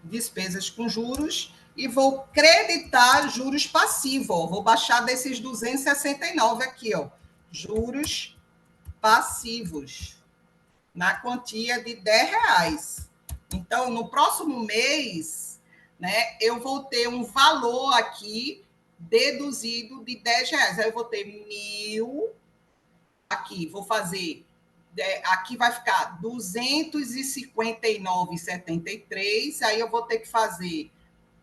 Despesas com juros e vou creditar juros passivos. Ó. Vou baixar desses 269 aqui, ó. Juros passivos na quantia de R$10. Então, no próximo mês, né, eu vou ter um valor aqui deduzido de R$10. Aí eu vou ter 1.000 aqui, vou fazer, aqui vai ficar 259,73, aí eu vou ter que fazer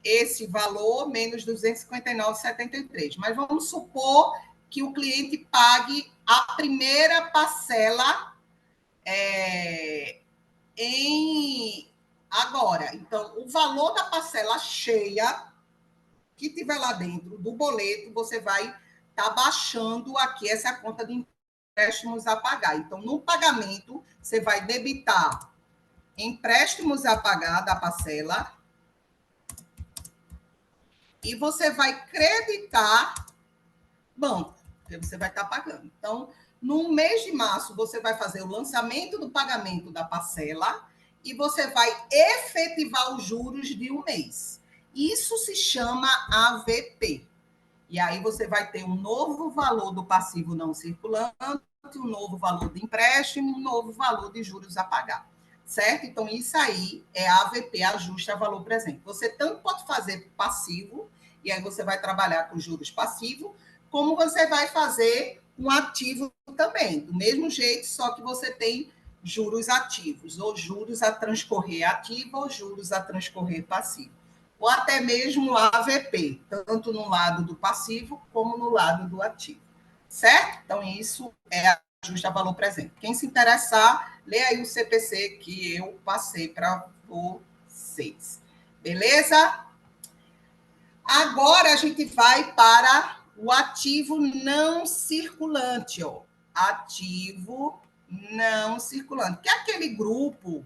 esse valor menos 259,73. Mas vamos supor que o cliente pague a primeira parcela em agora. Então, o valor da parcela cheia que tiver lá dentro do boleto, você vai estar baixando aqui essa conta de empréstimos a pagar. Então, no pagamento, você vai debitar empréstimos a pagar da parcela e você vai creditar banco, porque você vai estar pagando. Então, no mês de março, você vai fazer o lançamento do pagamento da parcela e você vai efetivar os juros de um mês. Isso se chama AVP. E aí você vai ter um novo valor do passivo não circulante, um novo valor de empréstimo, um novo valor de juros a pagar. Certo? Então, isso aí é a AVP, ajuste a valor presente. Você tanto pode fazer passivo, e aí você vai trabalhar com juros passivos, como você vai fazer um ativo também. Do mesmo jeito, só que você tem juros ativos, ou juros a transcorrer ativo, ou juros a transcorrer passivo. Ou até mesmo AVP, tanto no lado do passivo como no lado do ativo. Certo? Então, isso é ajuste a valor presente. Quem se interessar, lê aí o CPC que eu passei para vocês. Beleza? Agora a gente vai para o ativo não circulante, ó. Ativo não circulante, que é aquele grupo,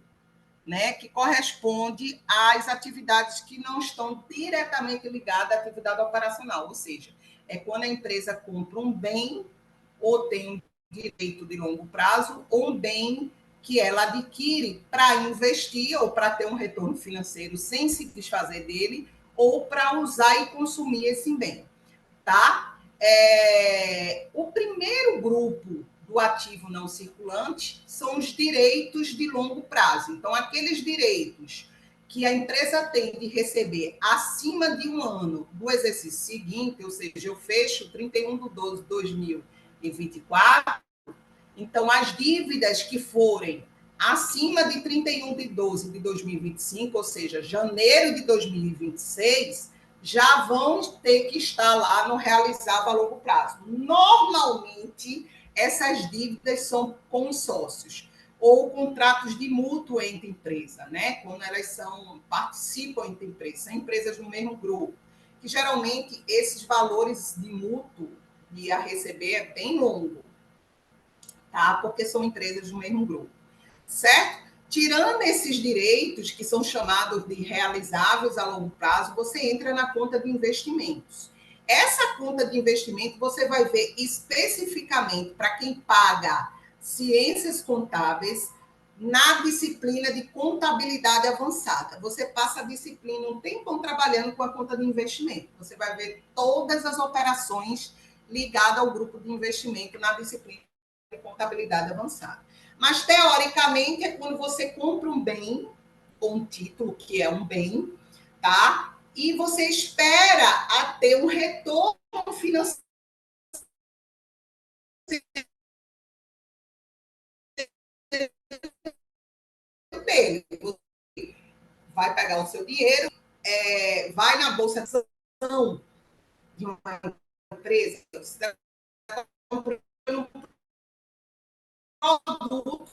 né, que corresponde às atividades que não estão diretamente ligadas à atividade operacional, ou seja, é quando a empresa compra um bem ou tem um direito de longo prazo ou um bem que ela adquire para investir ou para ter um retorno financeiro sem se desfazer dele ou para usar e consumir esse bem, tá? O primeiro grupo do ativo não circulante são os direitos de longo prazo. Então, aqueles direitos que a empresa tem de receber acima de um ano do exercício seguinte, ou seja, eu fecho 31/12/2024, então as dívidas que forem acima de 31/12/2025, ou seja, janeiro de 2026, já vão ter que estar lá no realizar a longo prazo. Normalmente, essas dívidas são consórcios. ou contratos de mútuo entre empresas, né? Quando elas participam entre empresas, são empresas no mesmo grupo, que geralmente esses valores de mútuo de a receber é bem longo, tá? Porque são empresas do mesmo grupo, certo? Tirando esses direitos, que são chamados de realizáveis a longo prazo, você entra na conta de investimentos. Essa conta de investimento você vai ver especificamente para quem paga ciências contábeis na disciplina de contabilidade avançada. Você passa a disciplina um tempão trabalhando com a conta de investimento. Você vai ver todas as operações ligadas ao grupo de investimento na disciplina de contabilidade avançada. Mas, teoricamente, é quando você compra um bem, ou um título, que é um bem, tá? E você espera a ter um retorno financeiro dele. Você vai pegar o seu dinheiro, vai na bolsa de ação de uma empresa, você está comprando um produto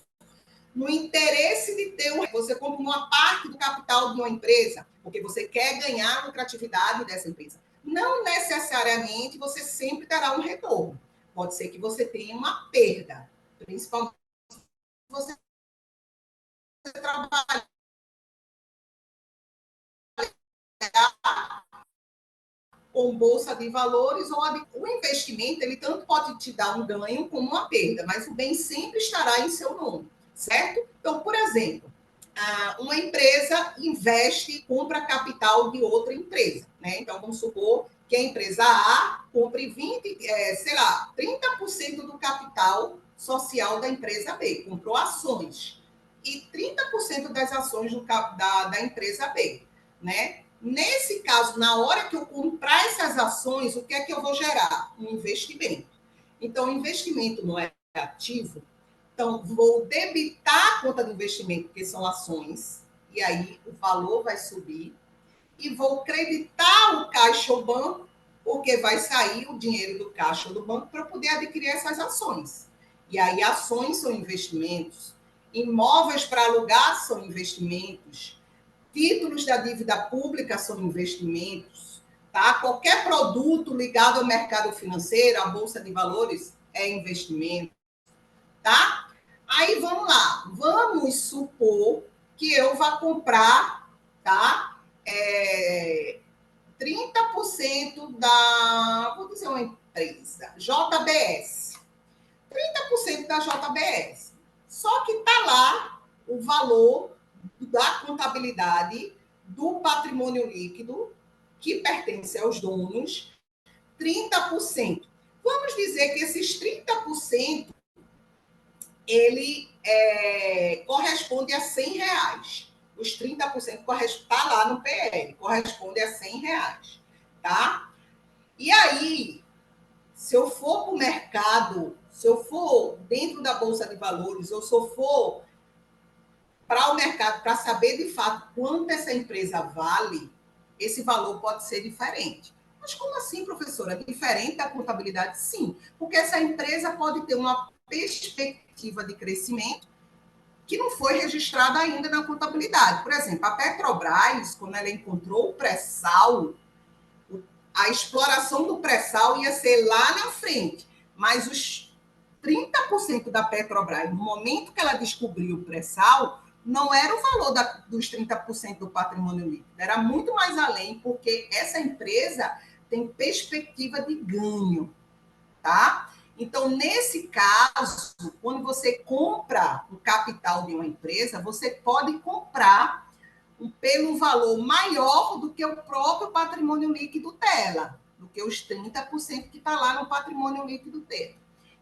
no interesse de ter você compra uma parte do capital de uma empresa, porque você quer ganhar a lucratividade dessa empresa. Não necessariamente você sempre terá um retorno. Pode ser que você tenha uma perda, principalmente se você trabalhar com bolsa de valores ou o investimento, ele tanto pode te dar um ganho como uma perda, mas o bem sempre estará em seu nome, certo? Então, por exemplo, uma empresa investe, compra capital de outra empresa, né? Então, vamos supor que a empresa A compre 30% do capital social da empresa B, comprou ações, e 30% das ações da empresa B, né? Nesse caso, na hora que eu comprar essas ações, o que é que eu vou gerar? Um investimento. Então, o investimento não é ativo. Então, vou debitar a conta de investimento, que são ações, e aí o valor vai subir. E vou creditar o caixa ou banco, porque vai sair o dinheiro do caixa ou do banco para poder adquirir essas ações. E aí, ações são investimentos, imóveis para alugar são investimentos, títulos da dívida pública são investimentos, tá? Qualquer produto ligado ao mercado financeiro, à bolsa de valores, é investimento, tá? Aí vamos lá, vamos supor que eu vá comprar, tá? 30% vou dizer uma empresa, JBS. 30% da JBS. Só que está lá o valor da contabilidade do patrimônio líquido, que pertence aos donos, 30%. Vamos dizer que esses 30% ele corresponde a R$ 100. Os 30% está lá no PL, corresponde a R$ 100, tá? E aí, se eu for para o mercado, se eu for dentro da Bolsa de Valores, ou se eu for para o mercado para saber de fato quanto essa empresa vale, esse valor pode ser diferente. Mas como assim, professora? Diferente da contabilidade? Sim, porque essa empresa pode ter uma perspectiva de crescimento que não foi registrada ainda na contabilidade. Por exemplo, a Petrobras, quando ela encontrou o pré-sal, a exploração do pré-sal ia ser lá na frente, mas os 30% da Petrobras, no momento que ela descobriu o pré-sal, não era o valor dos 30% do patrimônio líquido, era muito mais além, porque essa empresa tem perspectiva de ganho, tá? Então, nesse caso, quando você compra o capital de uma empresa, você pode comprar pelo valor maior do que o próprio patrimônio líquido dela, do que os 30% que está lá no patrimônio líquido dela.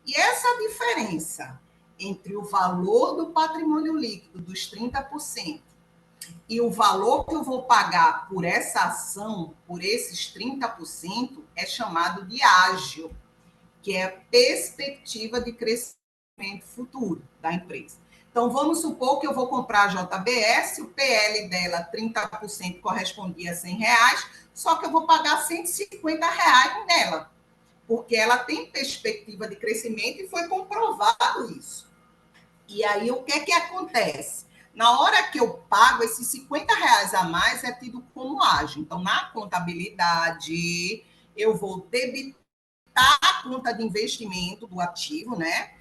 E essa diferença entre o valor do patrimônio líquido dos 30% e o valor que eu vou pagar por essa ação, por esses 30%, é chamado de ágio, que é a perspectiva de crescimento futuro da empresa. Então, vamos supor que eu vou comprar a JBS, o PL dela, 30% correspondia a R$ 100, só que eu vou pagar R$ 150 nela, porque ela tem perspectiva de crescimento e foi comprovado isso. E aí, o que acontece? Na hora que eu pago esses R$ 50 a mais, é tido como ágio. Então, na contabilidade, eu vou debitar a conta de investimento do ativo, né?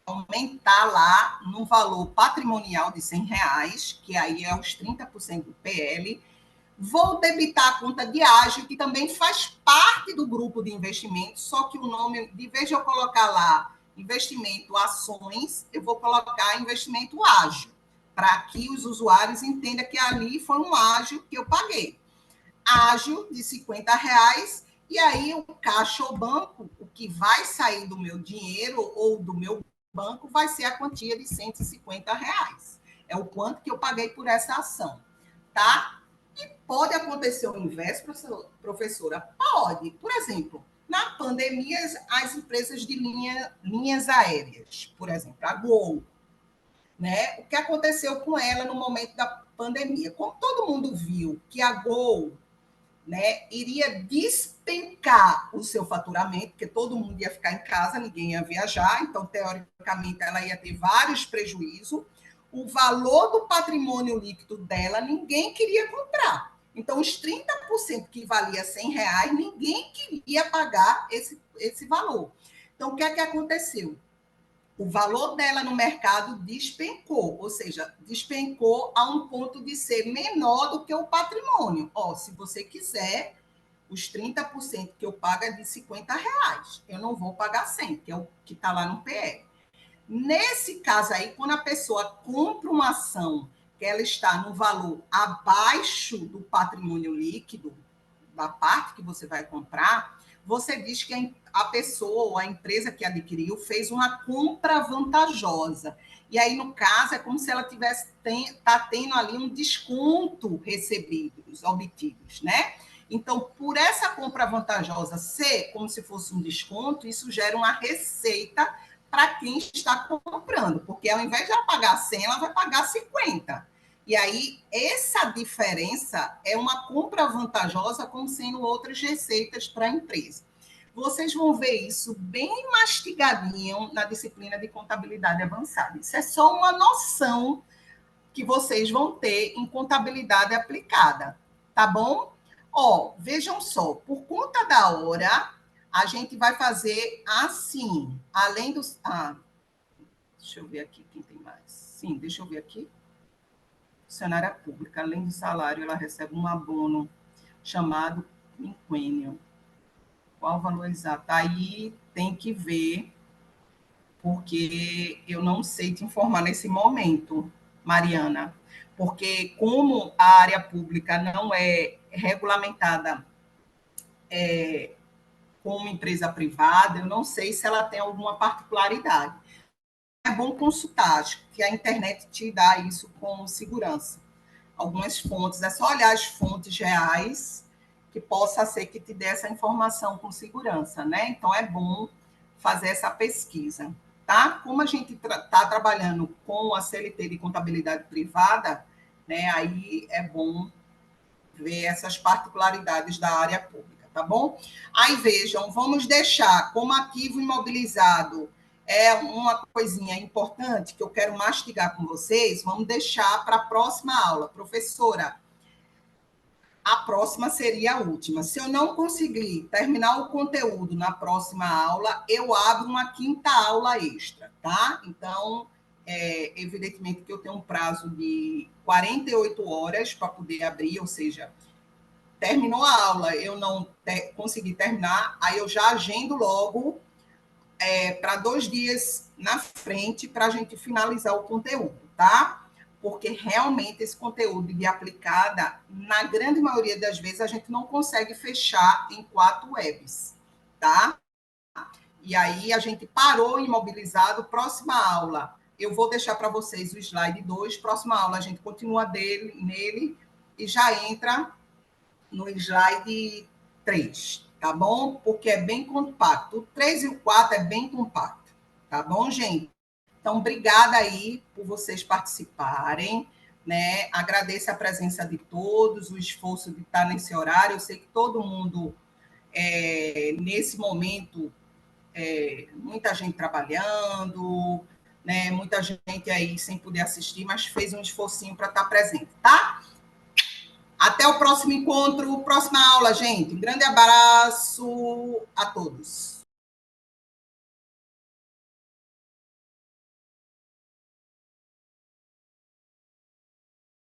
Aumentar lá no valor patrimonial de R$ 100, que aí é os 30% do PL. Vou debitar a conta de ágio, que também faz parte do grupo de investimentos, só que o nome, de vez de eu colocar lá investimento ações, eu vou colocar investimento ágil, para que os usuários entendam que ali foi um ágio que eu paguei. Ágil de R$ 50, e aí o caixa ou banco, o que vai sair do meu dinheiro ou do meu banco vai ser a quantia de R$ 150. É o quanto que eu paguei por essa ação, tá? E pode acontecer o inverso, professora? Pode. Por exemplo, na pandemia, as empresas de linhas aéreas, por exemplo, a Gol, né? O que aconteceu com ela no momento da pandemia? Como todo mundo viu que a Gol, né, iria despencar o seu faturamento, porque todo mundo ia ficar em casa, ninguém ia viajar, então, teoricamente, ela ia ter vários prejuízos. O valor do patrimônio líquido dela, ninguém queria comprar. Então, os 30% que valia R$ 100, ninguém queria pagar esse valor. Então, o que é que aconteceu? O valor dela no mercado despencou, ou seja, despencou a um ponto de ser menor do que o patrimônio. Ó, se você quiser, os 30% que eu pago é de R$ 50. Eu não vou pagar 100, que é o que está lá no PL. Nesse caso aí, quando a pessoa compra uma ação que ela está no valor abaixo do patrimônio líquido, da parte que você vai comprar, você diz que a pessoa ou a empresa que adquiriu fez uma compra vantajosa. E aí, no caso, é como se ela tivesse tendo ali um desconto obtidos, né? Então, por essa compra vantajosa ser como se fosse um desconto, isso gera uma receita para quem está comprando, porque ao invés de ela pagar 100, ela vai pagar 50. E aí, essa diferença é uma compra vantajosa, como sendo outras receitas para a empresa. Vocês vão ver isso bem mastigadinho na disciplina de contabilidade avançada. Isso é só uma noção que vocês vão ter em contabilidade aplicada, tá bom? Ó, vejam só, por conta da hora, a gente vai fazer assim, além dos... deixa eu ver aqui quem tem mais. Sim, deixa eu ver aqui. Funcionária pública, além do salário, ela recebe um abono chamado quinquênio. Qual o valor exato? Aí tem que ver, porque eu não sei te informar nesse momento, Mariana, porque como a área pública não é regulamentada como empresa privada, eu não sei se ela tem alguma particularidade. É bom consultar, acho que a internet te dá isso com segurança. Algumas fontes, é só olhar as fontes reais que possa ser que te dê essa informação com segurança, né? Então é bom fazer essa pesquisa, tá? Como a gente está trabalhando com a CLT de contabilidade privada, né? Aí é bom ver essas particularidades da área pública, tá bom? Aí vejam, vamos deixar como ativo imobilizado é uma coisinha importante que eu quero mastigar com vocês, vamos deixar para a próxima aula. Professora, a próxima seria a última. Se eu não conseguir terminar o conteúdo na próxima aula, eu abro uma quinta aula extra, tá? Então, evidentemente que eu tenho um prazo de 48 horas para poder abrir, ou seja, terminou a aula, eu não consegui terminar, aí eu já agendo logo para 2 dias na frente para a gente finalizar o conteúdo, tá? Porque realmente esse conteúdo de aplicada, na grande maioria das vezes, a gente não consegue fechar em 4 webs, tá? E aí a gente parou imobilizado, próxima aula, eu vou deixar para vocês o slide 2, próxima aula a gente continua nele e já entra no slide 3, tá bom? Porque é bem compacto. O 3 e o 4 é bem compacto, tá bom, gente? Então, obrigada aí por vocês participarem, né? Agradeço a presença de todos, o esforço de estar nesse horário. Eu sei que todo mundo, nesse momento, muita gente trabalhando, né? Muita gente aí sem poder assistir, mas fez um esforcinho para estar presente, tá? Até o próximo encontro, próxima aula, gente. Um grande abraço a todos.